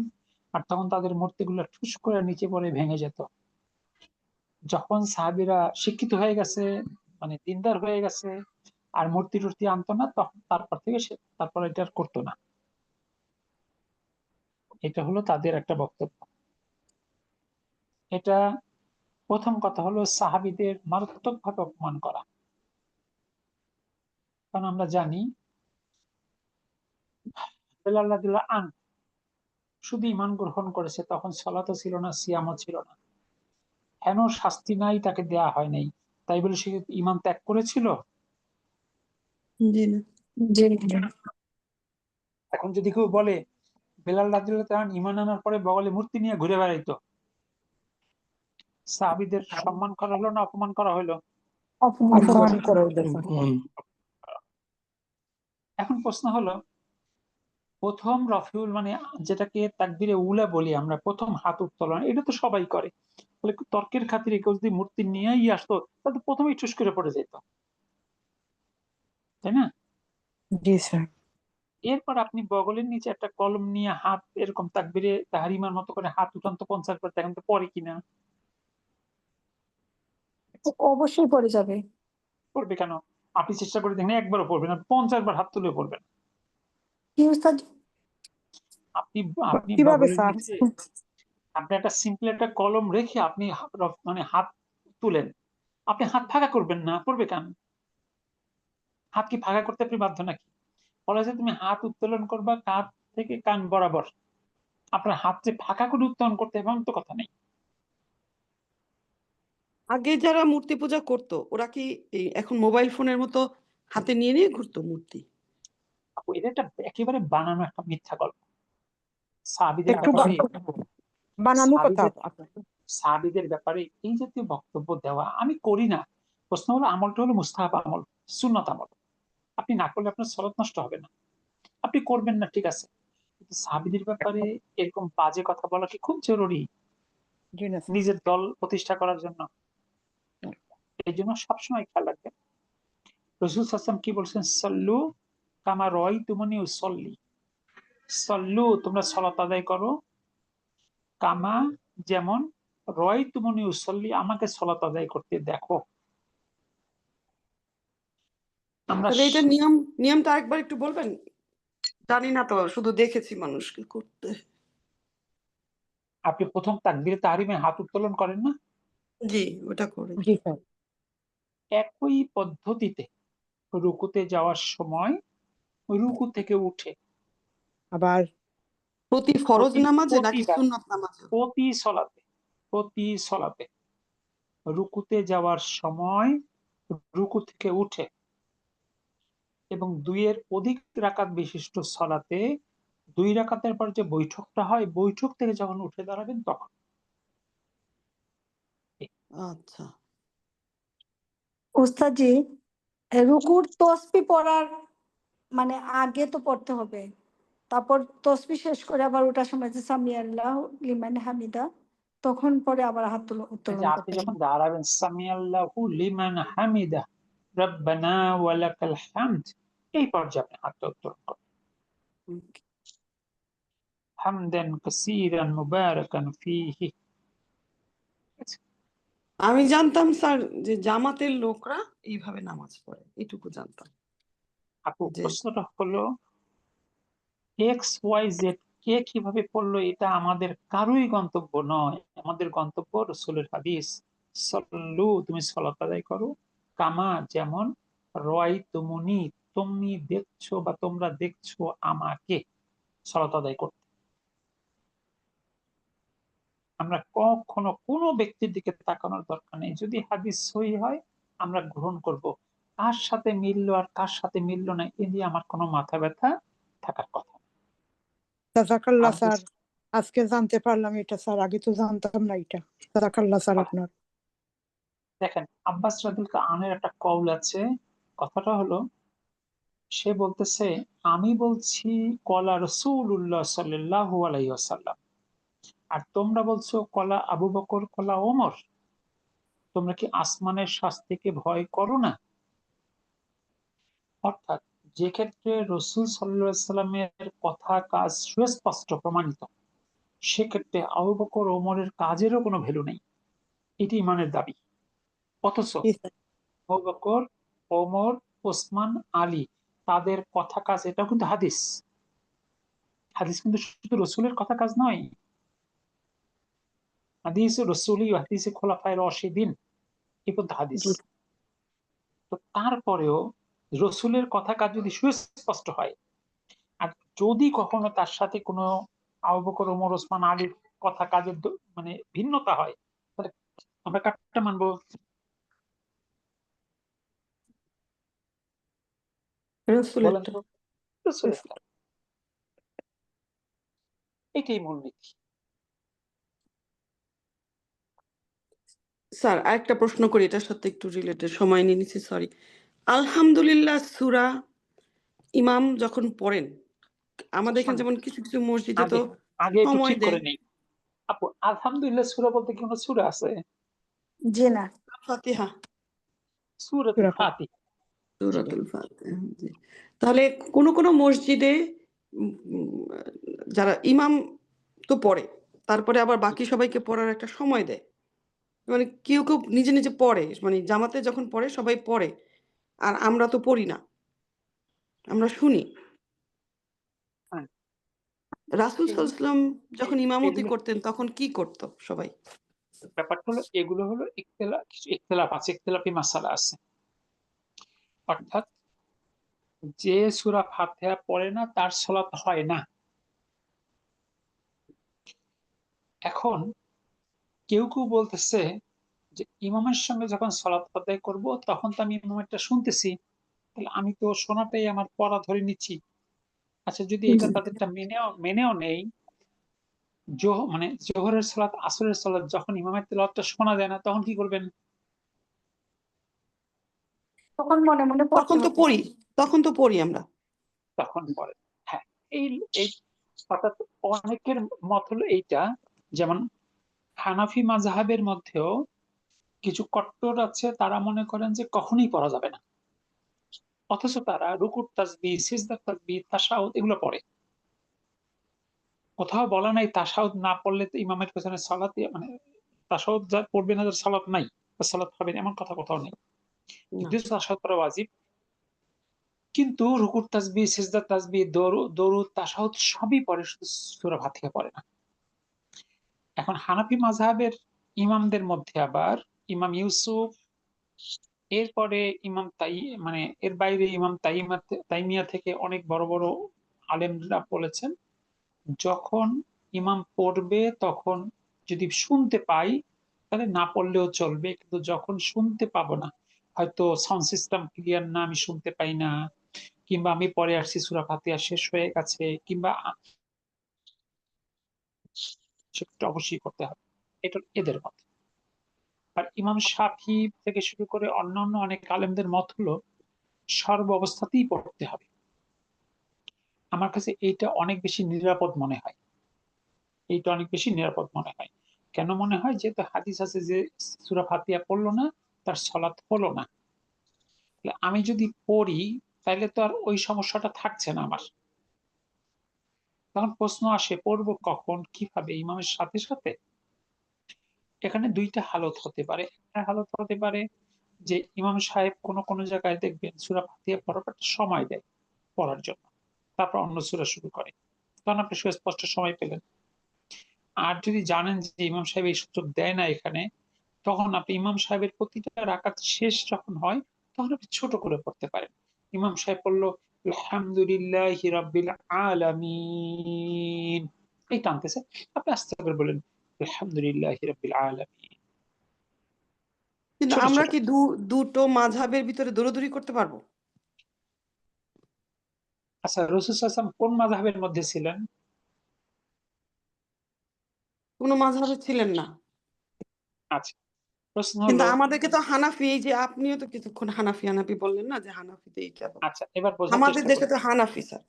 আর তখন তাদের মূর্তিগুলো ঠুস করে নিচে পড়ে ভেঙে যেত। যখন সাহাবীরা শিক্ষিত হয়ে গেছে, মানে দিনদার হয়ে গেছে, আর মূর্তি টুর্তি আনতো না, তখন তারপর থেকে তারপর এটা আর করতো না। এটা হলো তাদের একটা বক্তব্য। এটা প্রথম কথা হলো সাহাবীদের মারাত্মকভাবে অপমান করা। কারণ আমরা জানি বেলাল রাদিয়াল্লাহু আনহু শুধু ঈমান গ্রহণ করেছে, তখন সালাতও ছিল না, সিয়ামও ছিল না। কেন শাস্তি নাই তাকে দেয়া হয় নাই, তাই বলে সে ঈমান ত্যাগ করেছিল? জি না। জি এখন যদি কেউ বলে বেলাল রাদিয়াল্লাহু তাআলা ঈমান আনার পরে বগলে মূর্তি নিয়ে ঘুরে বেড়াইতো, সাহাবীদের সম্মান করা হলো না অপমান করা হলো? অপমান অপমান করে। করে ওদের স্যার। অপমান। এখন প্রশ্ন হলো, প্রথম রফিউল মানে যেটাকে তাকবীরে উলা বলি আমরা, প্রথম হাত উত্তোলন, এটা তো সবাই করে। বলে তর্কের খাতিরে কেউ যদি মূর্তি নিয়েই আসতো, তাহলে তো প্রথমেই ঠুস করে পড়ে যেত, তাই না? জি স্যার। এরপর আপনি বগলের নিচে একটা কলম নিয়ে হাত এরকম তাকবীরে তাহরিমার মতো করে হাত উঠান তো 50 বার, দেখেন তো পরে কিনা। অবশ্যই পড়ে যাবে। পড়বে কেন? আপনি চেষ্টা করে দেখেন, একবারও পড়বেন না, 50 বার হাত তুলে পড়বেন। কি উস্তাদ? আপনি আপনি কিভাবে বগলের স্যার? নিচে আপনি একটা সিম্পল একটা কলম রেখে আপনি মানে হাত তুলেন, আপনি হাত ফাঁকা করবেন না, পড়বে কেন? হাত কি ফাঁকা করতে আপনি বাধ্য নাকি? বলা যায় তুমি হাত উত্তোলন করবা কাঁধ থেকে কান বরাবর, আপনার হাত যে ফাঁকা করে উত্তোলন করতে হবে এমন তো কথা নেই। আগে যারা মূর্তি পূজা করতো ওরা কি এখন মোবাইল ফোনের মতো হাতে নিয়ে নিয়ে ঘুরতো মূর্তি? আপু, এটা একটা একেবারে বানানো একটা মিথ্যা গল্প। সাহাবীদের একটু ব্যাপারে বানানো কথা সাহাবীদের আপনার। সাহাবীদের ব্যাপারে এই জাতীয় বক্তব্য দেওয়া আমি করি না। প্রশ্ন হলো, আমলটা হলো মুস্তাহাব আমল, সুন্নত আমল। আপনি না করলে আপনার সালাত নষ্ট হবে না, আপনি করবেন না, ঠিক আছে, কিন্তু সাহাবীদের ব্যাপারে এরকম বাজে কথা বলা কি খুব জরুরি জি না স্যার। নিজের দল প্রতিষ্ঠা করার জন্য? এই জন্য সবসময় খেয়াল রাখবেন, রাসূল সাল্লাল্লাহু আলাইহি ওয়াসাল্লাম কি বলছেন, সল্লু কামা রাআইতুমুনি উসাল্লি। সল্লু, তোমরা সালাত আদায় করো, কামা যেমন, রাআইতুমুনি উসাল্লি, আমাকে সালাত আদায় করতে দেখো। আমরা তাহলে এটা নিয়মটা একবার একটু বলবেন? জানি না তো, শুধু দেখেছি মানুষকে করতে। আপনি প্রথম তাকবীরে তাহরিমে হাত উত্তোলন করেন না? জি, ওটা করে। জি স্যার। একই পদ্ধতিতে রুকুতে যাওয়ার সময় রুকু থেকে উঠে আবার প্রতি ফরজ নামাজে নাকি প্রতিবার সুন্নত নামাজে? প্রতি সলাতে রুকুতে যাওয়ার সময় রুকু থেকে উঠে এবং 2-এর অধিক রাকাত বিশিষ্ট সলাতে 2 রাকাতের পর যে বৈঠকটা হয়, বৈঠক থেকে যখন উঠে দাঁড়াবেন তখন। আচ্ছা। উস্তাদজি, রুকুর তসবি পড়ার মানে আগে তো পড়তে হবে, তারপর তসবি শেষ করে আবার ওটার সময় যে সামি আল্লাহ লিমান হামিদা, তখন পরে আবার হাত যে উত্তোলন আপনি করতে যখন হবে। দাঁড়াবেন, সামি আল্লাহু লিমান হামিদা রব্বানা ওয়ালাকাল হামদ, এই পর্যায়ে আপনি হাতটা উত্তোলন করেন, হামদান কাসীরান মুবারাকান ফীহি। আমি জানতাম স্যার যে জামাতের লোকরা এইভাবে নামাজ পড়ে, এটুকু জানতাম। আপু, যে প্রশ্নটা হলো এক্স ওয়াই জেড কে কিভাবে পড়লো এটা আমাদের কারোই গন্তব্য নয়। আমাদের গন্তব্য রাসূলের হাদিস, সল্লু, তুমি সালাত আদায় করো, কামা যেমন, রাআইতুমুনি, তুমি দেখছো বা তোমরা দেখছো আমাকে সালাত আদায় করতে। আমরা কখনো কোনো ব্যক্তির দিকে তাকানোর দরকার নেই, যদি হাদিস সহিহ হয় আমরা গ্রহণ করব, কার সাথে মিললো আর কার সাথে মিললো না এ নিয়ে আমার কোনো মাথা ব্যথা থাকার কথা না। জাযাকাল্লাহ আব্দুল, স্যার। আজকে জানতে পারলাম এটা স্যার, আগে তো জানতাম না এটা। জাযাকাল্লাহ স্যার আপনার। দেখেন, আব্বাস রাদিয়াল্লাহু আনহুর একটা কওল আছে, কথাটা হলো, সে বলতেছে, আমি বলছি কলা রাসূলুল্লাহ সাল্লাল্লাহু আলাইহি ওয়াসাল্লাম, আর তোমরা বলছো কলা আবু বকর কলা ওমর, তোমরা কি আসমানের শাস্তিকে ভয় করো না? অর্থাৎ যে ক্ষেত্রে রসুল সাল্লাল্লাহু আলাইহি সাল্লামের কথা কাজ সুস্পষ্ট প্রমাণিত, সেক্ষেত্রে আবু বকর ওমরের কাজেরও কোনো ভ্যালু নেই, এটি ইমানের দাবি। অথচ জি স্যার। আবু বকর, ওমর, ওসমান, আলী, তাদের কথা কাজ, এটাও কিন্তু হাদিস। হাদিস কিন্তু শুধু রসুলের কথা কাজ নয়, হাদিস রসুলি, হাদিস খোলাফায়ে রাশিদিন, এই পর্যন্ত হাদিস। জি তো তারপরেও রসুলের কথা কাজ যদি সুস্পষ্ট হয়, আর যদি কখনো তার সাথে কোনো আবু বকর, ওমর, ওসমান, আলীর কথা কাজের মানে ভিন্নতা হয়, তাহলে আমরা কারটা মানবো? বলেন রসুলেরটা। তো, রসুলেরটা। এটাই মূলনীতি। স্যার আরেকটা প্রশ্ন করি, এটার সাথে একটু রিলেটেড, সময় নিয়ে নিচ্ছি, সরি। আলহামদুলিল্লাহ সূরা ইমাম যখন পড়েন, আমাদের এখানে যেমন কিছু কিছু মসজিদে তো আগে আগে একটু সময় ঠিক করে দেয়। নেই আপু, আলহামদুলিল্লাহ সূরা বলতে কি কোনো সূরা আছে? জি না। ফাতিহা, সূরাতুল সূরা ফাতিহা। ফাতিহা। সূরাতুল ফাতিহা, জি। তাহলে কোনো মসজিদে উম, উম, যারা ইমাম তো পড়ে, তারপরে আবার বাকি সবাইকে পড়ার একটা সময় দেয়, মানে কেউ কেউ নিজে নিজে পড়ে, মানে জামাতে যখন পড়ে সবাই পড়ে, আর আমরা তো পড়ি না, আমরা শুনি। হ্যাঁ, রাসূল সাল্লাল্লাহু আলাইহি ওয়াসাল্লাম যখন ইমামতি এগুলো করতেন তখন কি করতো সবাই? ব্যাপারটা হলো, এগুলো হলো কিছু ইখতিলাফ আছে, ইখতিলাফি মাসালা আছে। অর্থাৎ যে সূরা ফাতিহা পড়ে না তার সালাত হয় না। এখন কেউ কেউ বলতেছে যে ইমামের সঙ্গে যখন সালাত আদায় করব তখন তো আমি ইমামেরটা শুনতেছি, তাহলে আমি তো শোনাটাই আমার পড়া ধরে নিচ্ছি। আচ্ছা, যদি এটা তাদেরটা মেনেও নেই, মানে জোহরের সালাত, আসরের সালাত যখন ইমামের তেলাওয়াতটা শোনা যায় না, তখন কি করবেন? তখন মনে মনে পড়তে হবে। তখন তো পড়ি আমরা। তখন পরে, হ্যাঁ, এই এই অর্থাৎ অনেকের মত হলো এইটা। যেমন হানাফি মাযহাবের মধ্যেও কিছু কট্টর আছে, তারা মনে করেন যে কখনোই পড়া যাবে না, অথচ তারা রুকুর তাসবিহ, সিজদার তাসবিহ, তাশাহুদ এগুলো পড়ে। কোথাও বলা নাই তাশাহুদ না পড়লে তো ইমামের পেছনে সালাত, মানে তাশাহুদ যা পড়বে না তার সালাত নাই, সালাত হবে না, এমন কথা কোথাও নেই। না। যদিও তাশাহুদ পড়া ওয়াজিব, কিন্তু রুকুর তাসবিহ, সিজদার তাসবিহ, দরুদ, তাশাহুদ সবই পড়ে, শুধু সূরা ফাতিহা পড়ে না। এখন হানাফি মাযহাবের ইমামদের মধ্যে আবার ইমাম ইউসুফ, এরপরে ইমাম মানে এর বাইরে ইমাম তাইমিয়া থেকে অনেক বড় বড় আলেমরা বলেছেন, যখন ইমাম পড়বে তখন যদি শুনতে পাই তাহলে না পড়লেও চলবে, কিন্তু যখন শুনতে পাবো না, হয়তো সাউন্ড সিস্টেম ক্লিয়ার না, আমি শুনতে পাই না, কিংবা আমি পরে আসছি সূরা ফাতিহা শেষ হয়ে গেছে, কিংবা সেটা অবশ্যই করতে হবে। এটা এদের মত। আর ইমাম শাফি থেকে শুরু করে অন্যান্য অনেক আলেমদের মত হলো সর্ব অবস্থাতেই পড়তে হবে। আমার কাছে এইটা অনেক বেশি নিরাপদ মনে হয়। এইটা অনেক বেশি নিরাপদ মনে হয়। কেন মনে হয়? যেহেতু হাদিস আছে যে সূরা ফাতিহা পড়লো না তার সালাত হলো না। আমি যদি পড়ি তাহলে তো আর ওই সমস্যাটা থাকছে না আমার। তখন প্রশ্ন আসে, পড়বো কখন, কিভাবে, ইমামের সাথে সাথে? এখানে দুইটা হালত হতে পারে। একটা হালত হতে পারে যে ইমাম সাহেব কোনো জায়গায় দেখবেন সূরা ফাতিহা পড়ার একটা সময় দেয় পড়ার জন্য, তারপর অন্য সূরা শুরু করে, তখন আপনি সুস্পষ্ট সময় পেলেন। আর যদি জানেন যে ইমাম সাহেব এই সুযোগ দেয় না এখানে, তখন আপনি ইমাম সাহেবের প্রতিটা রাকাত শেষ যখন হয় তখন আপনি ছোট করে পড়তে পারেন। ইমাম সাহেব পড়লো আলহামদুলিল্লাহি রাব্বিল আলামিন, এই টানতেছে, আপনি আস্তে করে বলেন আলহামদুলিল্লাহি রাব্বিল আলামিন, কিন্তু ছোট আমরা ছোট। কি দুটো মাযহাবের ভিতরে দৌড়াদৌড়ি করতে পারবো? আচ্ছা, রাসূল সাল্লাল্লাহু আলাইহি ওয়াসাল্লাম কোন মাযহাবের মধ্যে ছিলেন? কোনো মাযহাবে ছিলেন না। আচ্ছা, প্রশ্ন কিন্তু হলো, আমাদেরকে তো হানাফি, এই যে আপনিও তো কিছুক্ষণ হানাফি বললেন না, যে হানাফিতে এইটা। আচ্ছা এবার বোঝার আমাদের চেষ্টা দেশে করুন। তো হানাফি স্যার।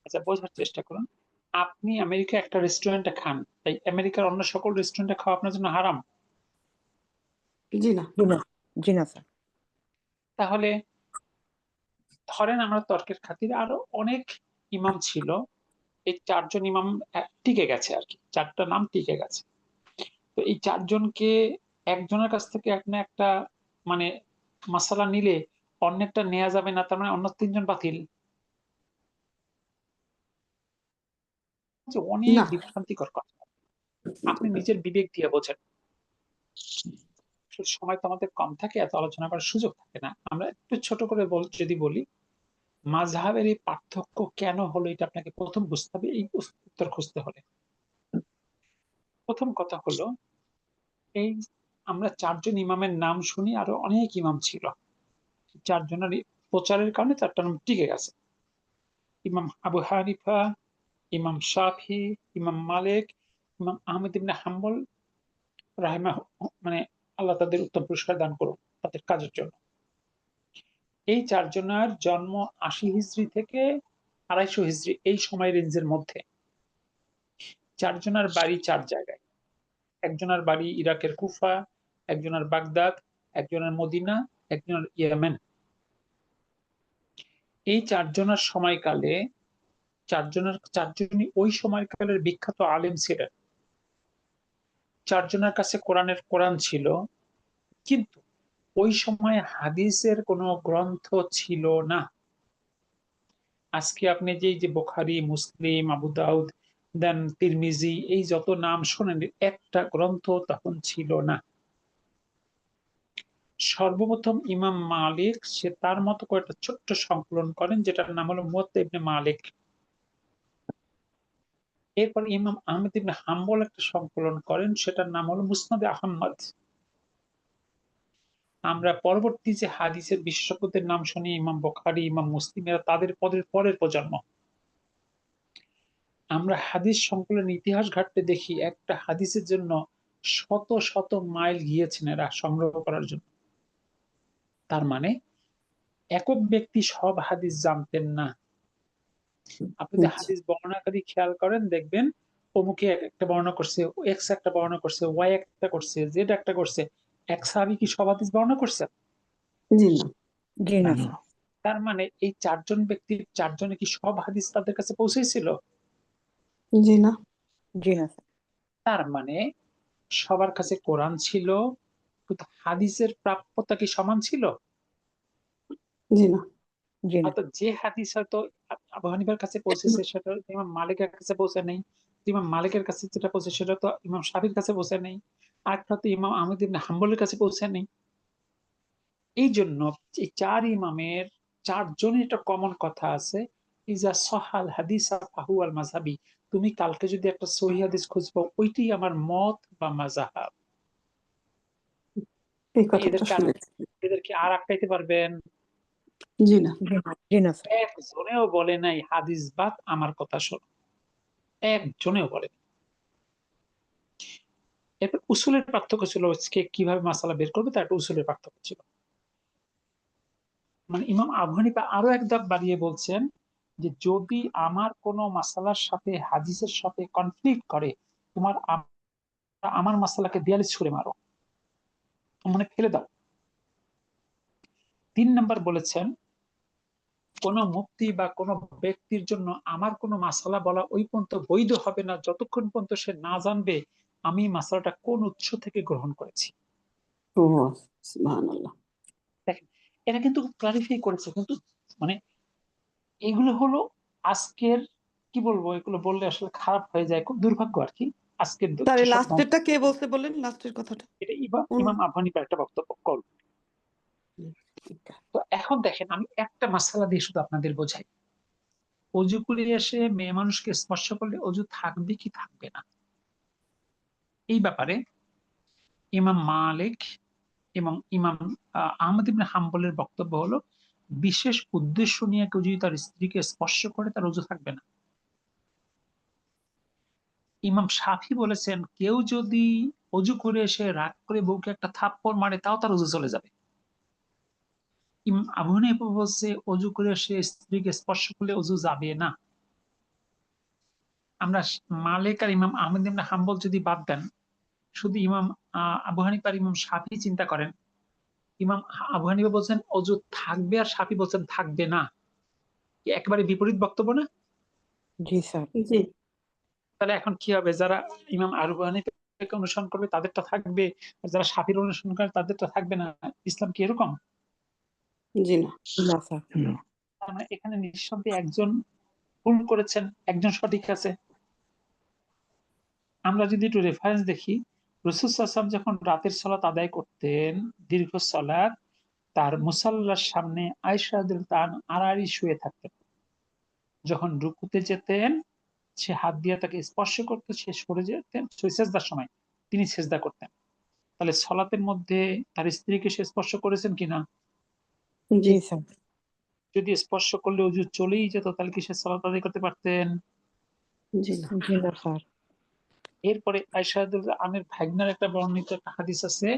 আচ্ছা, বোঝার চেষ্টা করুন। আপনি আমেরিকা একটা রেস্টুরেন্টে খান, তাই আমেরিকার অন্য সকল রেস্টুরেন্টে খাওয়া আপনার জন্য হারাম? জি না। জি না, জি না স্যার। তাহলে ধরেন আমরা তর্কের খাতিরে আরো অনেক ইমাম ছিল, এই 4 জন ইমাম টিকে গেছে আর কি, 4টা নাম টিকে গেছে। তো এই 4 জনকে একজনের কাছ থেকে একটা মানে মাসালা নিলে অন্যেরটা নেওয়া যাবে না, তার মানে অন্য 3 জন বাতিল। যে অনেক না। বিভ্রান্তিকর কথা, আপনি নিজের বিবেক দিয়ে বোঝেন। সময় তো আমাদের কম থাকে, এত আলোচনা করার সুযোগ থাকে না। আমরা একটু ছোট করে যদি বলি, মাযহাবের এই পার্থক্য কেন হলো, এটা আপনাকে প্রথম বুঝতে হবে এই উত্তর খুঁজতে হলে। প্রথম কথা হলো, এই আমরা 4 জন ইমামের নাম শুনি, আরো অনেক ইমাম ছিল, 4 জনের প্রচারের কারণে 4টা নাম টিকে গেছে। ইমাম আবু হানিফা, ইমাম শাফি, ইমাম মালিক, ইমাম আহমদ ইবনে হাম্বল রাহিমাহ, মানে আল্লাহ তাদের উত্তম পুরস্কার দান করুন তাদের কাজের জন্য। এই 4 জনের জন্ম 80 হিজরি থেকে 250 হিজরি, এই সময় রেঞ্জের মধ্যে। 4 জনের বাড়ি 4 জায়গায়, একজনের বাড়ি ইরাকের কুফা, একজনের বাগদাদ, একজনের মদিনা, একজনের ইয়েমেন। এই 4 জনের সময়কালে 4 জনই ওই সময়কালের বিখ্যাত আলেম ছিলেন। 4 জনের কাছে কোরআন ছিল, কিন্তু ওই সময় হাদিসের কোনো গ্রন্থ ছিল না। আজকে আপনি যে বুখারী, মুসলিম, আবু দাউদ, দেন তিরমিজি, এই যত নাম শোনেন, একটা গ্রন্থ তখন ছিল না। সর্বপ্রথম ইমাম মালিক সে তার মতো করে একটা ছোট্ট সংকলন করেন, যেটার নাম হলো মুওয়াত্তা ইবনে মালিক। এরপর ইমাম আহমদ ইবনে হাম্বল একটা সংকলন করেন, সেটার নাম হলো মুসনাদে আহমদ। আমরা পরবর্তী যে হাদিসের বিশেষজ্ঞদের নাম শুনি, ইমাম বুখারী, ইমাম মুসলিম, এরা তাদের পরের প্রজন্ম। আমরা হাদিস সংকলনের ইতিহাস ঘাটতে দেখি একটা হাদিসের জন্য শত শত মাইল গিয়েছেন এরা সংগ্রহ করার জন্য। তার মানে একক ব্যক্তি সব হাদিস জানতেন না। আপনি যে হাদিস বর্ণনাকারী খেয়াল করেন, দেখবেন অমুকে একটা বর্ণনা করছে, এক্স একটা বর্ণনা করছে, ওয়াই একটা করছে, জেড একটা করছে। এক সাহাবী কি সব হাদিস বর্ণনা করছে? জি না। জি না না। স্যার। তার মানে এই 4 জন ব্যক্তির 4 জনে কি সব হাদিস তাদের কাছে পৌঁছেছিল? জি না। জি না স্যার। তার মানে সবার কাছে কোরআন ছিল, কিন্তু হাদিসের প্রাপ্যতা কি সমান ছিল? জি না। জি না। অর্থাৎ যে হাদিস হয়তো আবু হানিফার কাছে পৌঁছেছে, সেটা ইমাম মালিকের কাছে পৌঁছে নেই। ইমাম মালিকের কাছে যেটা পৌঁছে, সেটা তো ইমাম শাফির কাছে পৌঁছে নেই। আরেকটা তো ইমাম আহমদ ইবনে হাম্বলের কাছে পৌঁছে নেই। এই জন্য এই 4 ইমামের 4 জনের একটা কমন কথা আছে, ইজা সহাল হাদিসা ফাহু আল মাযহাবি। তুমি কালকে যদি একটা সহিহ হাদিস খুঁজবো, ওইটাই আমার মত বা মাযহাব। এই কথাটা এদেরকে শুনেছি। এদেরকে আর আটকাইতে পারবেন? জি না। জি না। জি না স্যার। একজনেও বলে নাই হাদিস বাদ আমার কথা শোনো, একজনেও বলে। এরপর উসুলের পার্থক্য ছিল, কিভাবে মাসালা বের করবে তার একটা উসুলের পার্থক্য ছিল। মানে ইমাম আবু হানিফা আরো এক ধাপ বাড়িয়ে বলছেন যে যদি আমার কোনো মাসালার সাথে হাদিসের সাথে কনফ্লিক্ট করে, আমার মাসালাকে দেয়ালে ছুঁড়ে মারো, মানে ফেলে দাও। 3 নাম্বার বলেছেন, কোন মুফতি বা কোন ব্যক্তির জন্য আমার কোন মাসালা বলা ওই পর্যন্ত বৈধ হবে না যতক্ষণ পর্যন্ত সে না জানবে আমি মাসালাটা কোন উৎস থেকে গ্রহণ করেছি। ও সুবহানাল্লাহ। দেখেন, এটা কিন্তু ক্লারিফাই করেছে, কিন্তু মানে এগুলো হলো আজকের, কি বলবো, এগুলো বললে আসলে খারাপ হয়ে যায়, খুব দুর্ভাগ্য আর কি। আজকের তার যেসব লাস্টেরটা কে বলতে বলেন, লাস্টের কথাটা? এটা ইমাম আবু হানিফার একটা বক্তব্য কল। তো এখন দেখেন, আমি একটা মাসালা দিয়ে শুধু আপনাদের বোঝাই, অজু করে এসে মেয়ে মানুষকে স্পর্শ করলে অজু থাকবে কি থাকবে না, এই ব্যাপারে ইমাম মালিক এবং ইমাম আহমদ ইবনে হাম্বলের বক্তব্য হলো, বিশেষ উদ্দেশ্য নিয়ে কেউ যদি তার স্ত্রীকে স্পর্শ করে তার অজু থাকবে না। ইমাম শাফি বলেছেন কেউ যদি অজু করে এসে রাগ করে বউকে একটা থাপ্পড় মারে, তাও তার অজু চলে যাবে। ইমাম আবু হানিফা বলছে অজু করে এসে স্ত্রীকে স্পর্শ করলে অজু যাবে না। আমরা মালিক আর ইমাম আহমদ ইবনে হাম্বল যদি বাদ দেন, শুধু ইমাম আবু হানিফা আর ইমাম শাফি চিন্তা করেন। ইমাম আবু হানিফা বলছেন অজু থাকবে আর শাফি বলছেন থাকবে না, কি একেবারে বিপরীত বক্তব্য না? জি স্যার। জি তাহলে এখন কি হবে, যারা ইমাম আবু হানিফাকে অনুসরণ করবে তাদেরটা থাকবে, আর যারা শাফির অনুসরণ করে তাদেরটা থাকবে না? ইসলাম কি এরকম? জি না। না স্যার। না। তার মানে এখানে নিঃসন্দেহে একজন ভুল করেছেন, একজন সঠিক আছে। আমরা যদি একটু রেফারেন্স দেখি, রাসূল সাল্লাল্লাহু আলাইহি ওয়াসাল্লাম যখন রাতের সালাত আদায় করতেন, দীর্ঘ সালাত, তার মুসাল্লার সামনে আয়েশা রাদিয়াল্লাহু আনহা আড়াআড়ি শুয়ে থাকতেন। যখন রুকুতে যেতেন, সে হাত দিয়ে তাকে স্পর্শ করতো, সে সরে যেতেন, সেজদার সময় তিনি সেজদা করতেন। তাহলে সালাতের মধ্যে তার স্ত্রীকে সে স্পর্শ করেছেন কিনা? জি জি স্যার। যদি স্পর্শ করলে ওযু চলেই যেত, তাহলে কি সে সালাত আদায় করতে পারতেন? জি না। জি না স্যার। এরপরে আয়েশা রাদিয়াল্লাহু আনহার ভাগ্নার একটা বর্ণিত একটা হাদিস আছে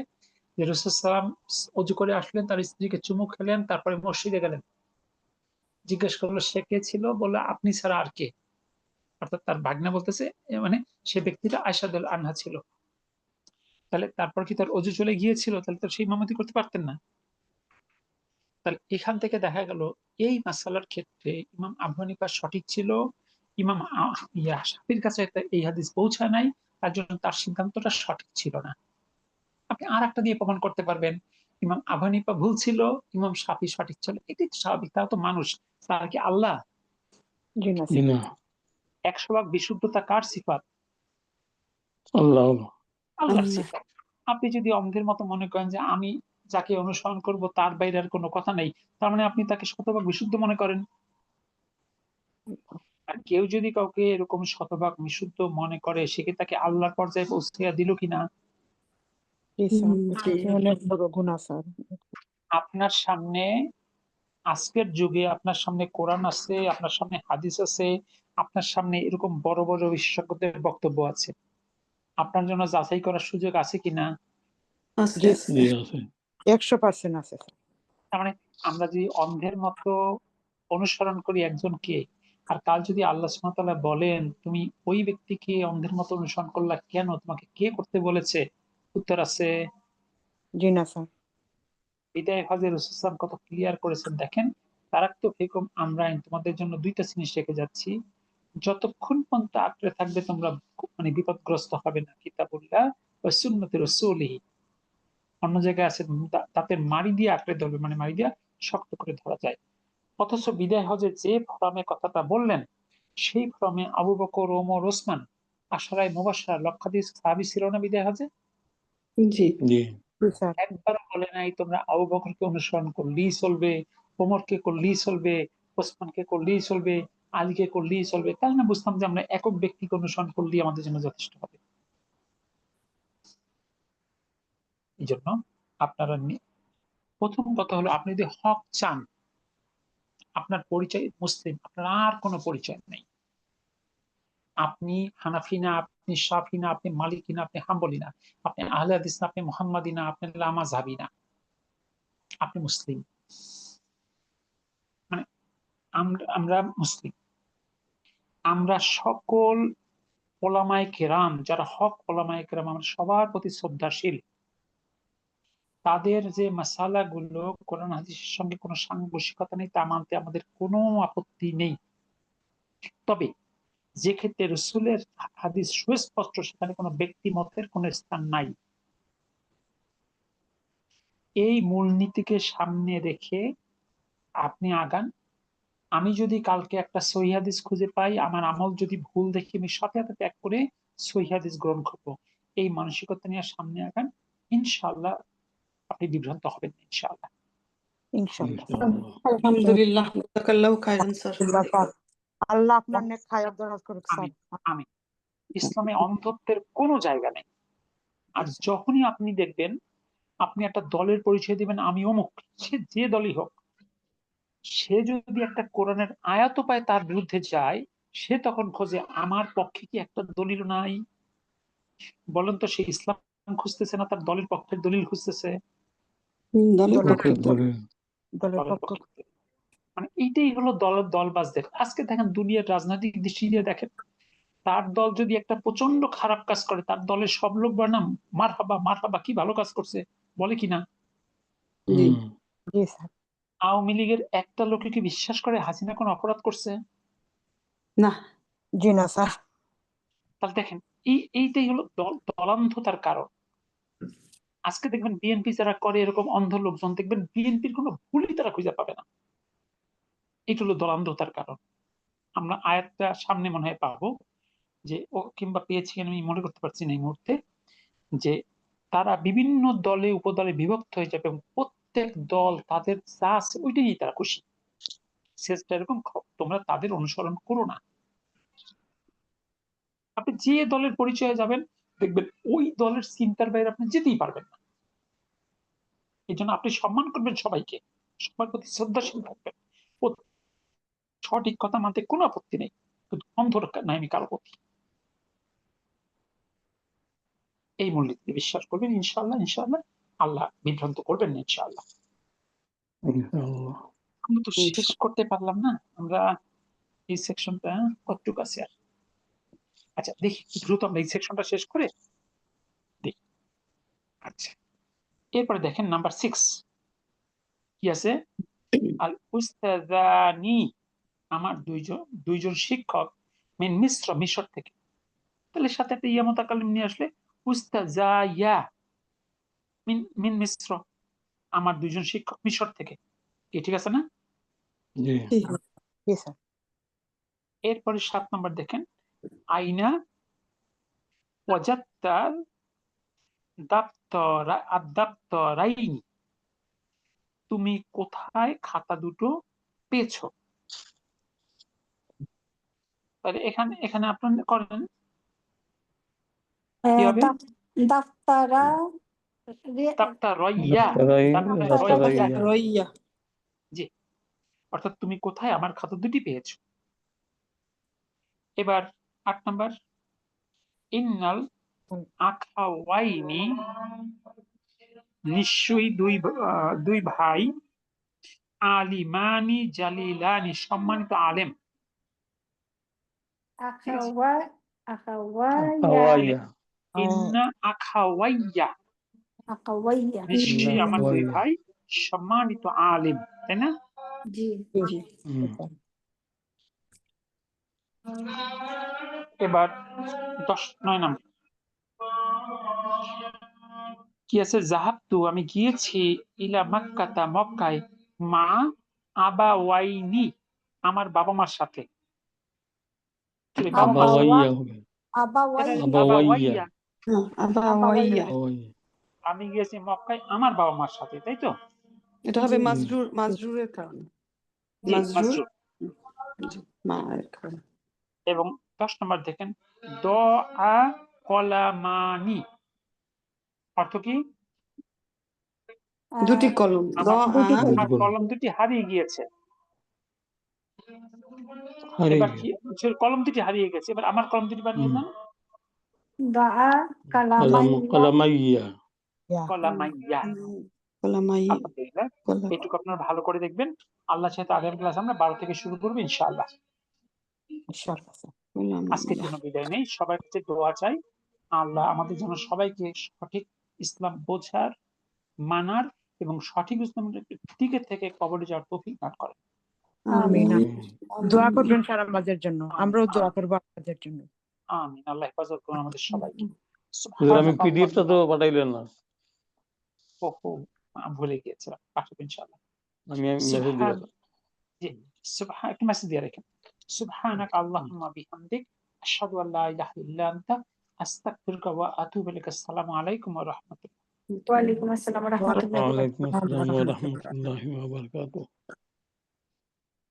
যে রাসূল সাল্লাল্লাহু আলাইহি ওয়াসাল্লাম ওযু করে আসলেন, তার স্ত্রীকে চুমু খেলেন, তারপরে মসজিদে গেলেন। জিজ্ঞেস করলো সে কে ছিল? বলল আপনি ছাড়া আর কে? অর্থাৎ তার ভাগ্না বলতেছে মানে সে ব্যক্তিটা আয়েশা রাদিয়াল্লাহু আনহা ছিল। তাহলে তারপর কি তার ওযু চলে গিয়েছিল? তাহলে তো সেই ইমামতি করতে পারতেন না। তাহলে এখান থেকে দেখা গেল এই মাসালার ক্ষেত্রে ইমাম আবু হানিফা সঠিক ছিল, ইমাম শাফির কাছে এই হাদিস পৌঁছায় নাই, তার জন্য তার সিদ্ধান্তটা সঠিক ছিল না। আপনি আর একটা দিয়ে প্রমাণ করতে পারবেন ইমাম আবু হানিফা ভুল ছিল, ইমাম শাফি সঠিক ছিল, এটাই তো স্বাভাবিক, তারা তো মানুষ, তারা কি আল্লাহ? জি না জি স্যার। না। 100% বিশুদ্ধতা কার সিফাত? আল্লাহ। আল্লাহর আল্লাহ। সিফাত। আপনি যদি অন্ধের মতো মনে করেন যে আমি যাকে অনুসরণ করব তার বাইরে আর কোনো কথা নেই, তার মানে আপনি তাকে শতভাগ বিশুদ্ধ মনে করেন। আর কেউ যদি কাউকে এরকম শতভাগ বিশুদ্ধ মনে করে, সে কি তাকে আল্লাহর পর্যায়ে পৌঁছিয়া দিল কিনা? জি স্যার। জি এটা অনেক বড় গুনাহ স্যার। আপনার সামনে আজকের যুগে আপনার সামনে কোরআন আছে, আপনার সামনে হাদিস আছে, আপনার সামনে এরকম বড় বড় বিশেষজ্ঞদের বক্তব্য আছে, আপনার জন্য যাচাই করার সুযোগ আছে কিনা? আছে জি আছে। জি আছে। 100% আছে স্যার। তার মানে আমরা যদি অন্ধের মতো অনুসরণ করি একজনকে, আর কাল যদি আল্লাহ সুবহানাহু ওয়া তাআলা বলেন তুমি ওই ব্যক্তিকে অন্ধের মতো অনুসরণ করলা কেন, তোমাকে কে করতে বলেছে? উত্তর আছে জি না স্যার। বিদায় হজে রাসূল সাল্লাল্লাহু আলাইহি ওয়াসাল্লাম কত ক্লিয়ার করেছেন দেখেন, তারাক্তু ফিকুম আমরাইন, তোমাদের জন্য দুইটা জিনিস রেখে যাচ্ছি, যতক্ষণ পর্যন্ত আঁকড়ে থাকবে তোমরা মানে বিপদগ্রস্ত হবে না, কিতাবুল্লাহ ওয়া সুন্নতি রাসূলিহি। অন্য জায়গায় আছে তাতে মারি দিয়ে আঁকড়ে ধরবে, মানে মারি দিয়ে শক্ত করে ধরা যায়। অথচ বিদায় হজে যে ফরমে কথাটা বললেন, সেই ফরমে আবু বকর, ওমর, ওসমান আশারায়ে মুবাশশারা লক্ষাধিক সাহাবী ছিল না বিদায় হজে? জি জি। জি স্যার। একবারও বলে নাই তোমরা আবু বকরকে অনুসরণ করলেই চলবে, ওমরকে করলেই চলবে, ওসমানকে করলেই চলবে, আলীকে করলেই চলবে। তাই না বুঝতাম যে আমরা একক ব্যক্তিকে অনুসরণ করলেই আমাদের জন্য যথেষ্ট হবে। এই জন্য আপনারা প্রথম কথা হলো, আপনি যদি হক চান, আপনার পরিচয় মুসলিম, আপনার আর কোনো পরিচয় নেই। আপনি হানাফি না, আপনি শাফি না, আপনি মালিকি না, আপনি হাম্বলি না, আপনি আহলে হাদিস না, আপনি মুহাম্মাদি না, আপনি লামাযহাবি না, আপনি মুসলিম। মানে আমরা মুসলিম। আমরা সকল ওলামায়ে কেরাম, যারা হক ওলামায়ে কেরাম, আমরা সবার প্রতি শ্রদ্ধাশীল। তাদের যে মাসালাগুলো কোরআন হাদিসের সঙ্গে কোনো সাংঘর্ষিকতা নেই, তা মানতে আমাদের কোনো আপত্তি নেই। তবে যে ক্ষেত্রে রাসূলের হাদিস সুস্পষ্ট, সেখানে কোনো ব্যক্তি মতের কোনো স্থান নাই। এই মূলনীতিকে সামনে রেখে আপনি আগান। আমি যদি কালকে একটা সহিহ হাদিস খুঁজে পাই, আমার আমল যদি ভুল দেখি, আমি সাথে সাথে ত্যাগ করে সহিহ হাদিস গ্রহণ করব। এই মানসিকতা নিয়ে সামনে আগান, ইনশাআল্লাহ আপনি বিভ্রান্ত হবেন না, ইনশাআল্লাহ। ইনশাআল্লাহ। ইনশাআল্লাহ। আলহামদুলিল্লাহ, জাযাকাল্লাহু খাইরান স্যার। আল্লাহ আপনার নেক হায়াত দারাজ করুক স্যার। আমি আমি ইসলামে অন্ধত্বের কোনো জায়গা নেই। আর যখনই আপনি দেখবেন আপনি একটা দলের পরিচয় দিবেন আমি অমুক, সে যে দলই হোক, সে যদি একটা কোরআনের আয়াতও পায় তার বিরুদ্ধে যায়, সে তখন খোঁজে আমার পক্ষে কি একটা দলিল নাই? বলেন তো, সে ইসলাম খুঁজতেছে না তার দলের পক্ষের দলিল খুঁজতেছে? দলের দলের পক্ষে তো। দলের দলের দলের পক্ষ। পক্ষে। মানে এইটাই হলো দলবাজদের। আজকে দেখেন দুনিয়ার রাজনৈতিক দৃষ্টি দিয়ে দেখেন, তার দল যদি একটা প্রচন্ড খারাপ কাজ করে, তার দলের সব লোক বলে না মারহাবা মারহাবা, কি ভালো কাজ করছে, বলে কিনা? জি জি স্যার। আওয়ামী লীগের একটা লোকে কি বিশ্বাস করে হাসিনা কোনো অপরাধ করছে? না জি না স্যার। তাহলে দেখেন, এইটাই হলো দলান্ধতার কারণ। আজকে দেখবেন বিএনপি যারা করে এরকম অন্ধ লোকজন, দেখবেন বিএনপির কোনো ভুলই তারা খুঁজে পাবে না। এটা হলো দলান্ধতার কারণ। আমরা আয়াতটা সামনে মনে হয় পাবো, যে ও কিংবা পেয়েছি আমি মনে করতে পারছি না এই মুহূর্তে, যে তারা বিভিন্ন দলে উপদলে বিভক্ত হয়ে যাবে এবং প্রত্যেক দল তাদের যা আছে ওইটা নিয়ে তারা খুশি। শেষটা এরকম, তোমরা তাদের অনুসরণ করো না। আপনি যে দলের পরিচয়ে যাবেন, দেখবেন ওই দলের চিন্তার বাইরে আপনি যেতেই পারবেন না। এই জন্য আপনি সম্মান করবেন সবাইকে, সবার প্রতি শ্রদ্ধাশীল থাকবেন, সঠিক কথা মানতে কোনো আপত্তি নেই, কিন্তু অন্ধ নাই আমি কারো প্রতি। এই মূলনীতিতে বিশ্বাস করবেন, ইনশাআল্লাহ ইনশাআল্লাহ আল্লাহ বিভ্রান্ত করবেন না ইনশাআল্লাহ। ইনশাআল্লাহ। আমরা তো শেষ করতে পারলাম না, আমরা এই সেকশনটা কতটুকু আছে আর। আচ্ছা দেখি দ্রুত আমরা এই সেকশনটা শেষ করে দেখি। আচ্ছা এরপরে দেখেন নাম্বার 6 কি আছে, আল উস্তাযানি, আমার দুইজন শিক্ষক, মিন মিশ্র, মিশর থেকে। তাহলে সাথে একটা ইয়া মুতাকাল্লিম নিয়ে আসলে উস্তাযায়া মিন মিন মিশ্র, আমার দুইজন শিক্ষক মিশর থেকে। কি ঠিক আছে না? জি জি স্যার। এরপরে 7 নম্বর দেখেন, আইনা ওয়াজাত্তাল দাপ্তরাইনি, তুমি কোথায় খাতা দুটো পেয়েছো? তাহলে এখানে এখানে আপনার করেন কি হবে, দাফতারা দাপ্তরাইয়া, দাপ্তরাইয়া, রইয়া জি, অর্থাৎ তুমি কোথায় আমার খাতা দুটি পেয়েছো। এবার 8 নাম্বার, ইন্নাল আখাওয়াইনি, নিশ্চয়ই দুই ভাই, আলিমানি জালিলানি, সম্মানিত আলেম। হাওয়াইয়া ইন্না আখাওয়াইয়া, নিশ্চয়ই আমার দুই ভাই সম্মানিত আলেম, তাই না? জি জি এবার 9 নাম্বার কি আছে, জাহাবতু, আমি গিয়েছি, ইলা মাক্কাতা, মক্কায়, মা আবাওয়াইনি, আমার বাবা মার সাথে। বাবা মার সাথে, আবাওয়াইয়া হবে। আবাওয়াইয়া, আবাওয়াইয়া, আমি গিয়েছি মক্কায় আমার বাবা মার সাথে, তাই তো? এটা হবে মাজরুরের কারণে, জি, মাজরুর মাজরুর। জি, মায়ের কারণে। এবং 10 নম্বর দেখেন, দআ কলামানি, অর্থ কি? দুটি কলম, আমার কলম। কলম দুটি হারিয়ে গিয়েছে। হারিয়ে এবার কি, কলম দুটি হারিয়ে গেছে, এবার আমার কলম দুটি বানিয়ে দেন, কলামাইয়া। কলামাইয়া। কলামাই, আলহামদুলিল্লাহ, এইটুকু আপনারা ভালো করে দেখবেন। আল্লাহ চাইতে আগামী ক্লাস আমরা 12 থেকে শুরু করবো ইনশাআল্লাহ। আজকের জন্য বিদায় নেই, সবার কাছে দোয়া চাই, আল্লাহ আমাদের জন্য সবাইকে সঠিক ইসলাম বোঝার, মানার এবং সঠিক ইসলামের দিকে থেকে কবরে যাওয়ার তৌফিক দান করেন। আমিন। দোয়া করবেন স্যার আমাদের জন্য, আমরাও দোয়া করবো আপনাদের জন্য। আমিন। আল্লাহ হেফাজত করুন আমাদের সবাইকে। আমি পিডিএফটা তো পাঠাইলেন না, ভুলে গিয়েছিলাম, পাঠাবো ইনশাআল্লাহ। আমি মেসেজ দিলাম। জি, একটু মেসেজ দিয়ে রাখেন। সুবহানাক আল্লাহুম্মা বিহামদিক, আশহাদু আল্লা ইলাহা ইল্লা আনতা, আস্তাগফিরুকা ওয়া আতুবু ইলাইক। আসসালামু আলাইকুম ওয়া রাহমাতুল্লাহ। ওয়ালাইকুম আসসালাম ওয়া রাহমাতুল্লাহি ওয়া বারাকাতুহু। ওয়ালাইকুম আসসালাম ওয়া রাহমাতুল্লাহি ওয়া বারাকাতুহু।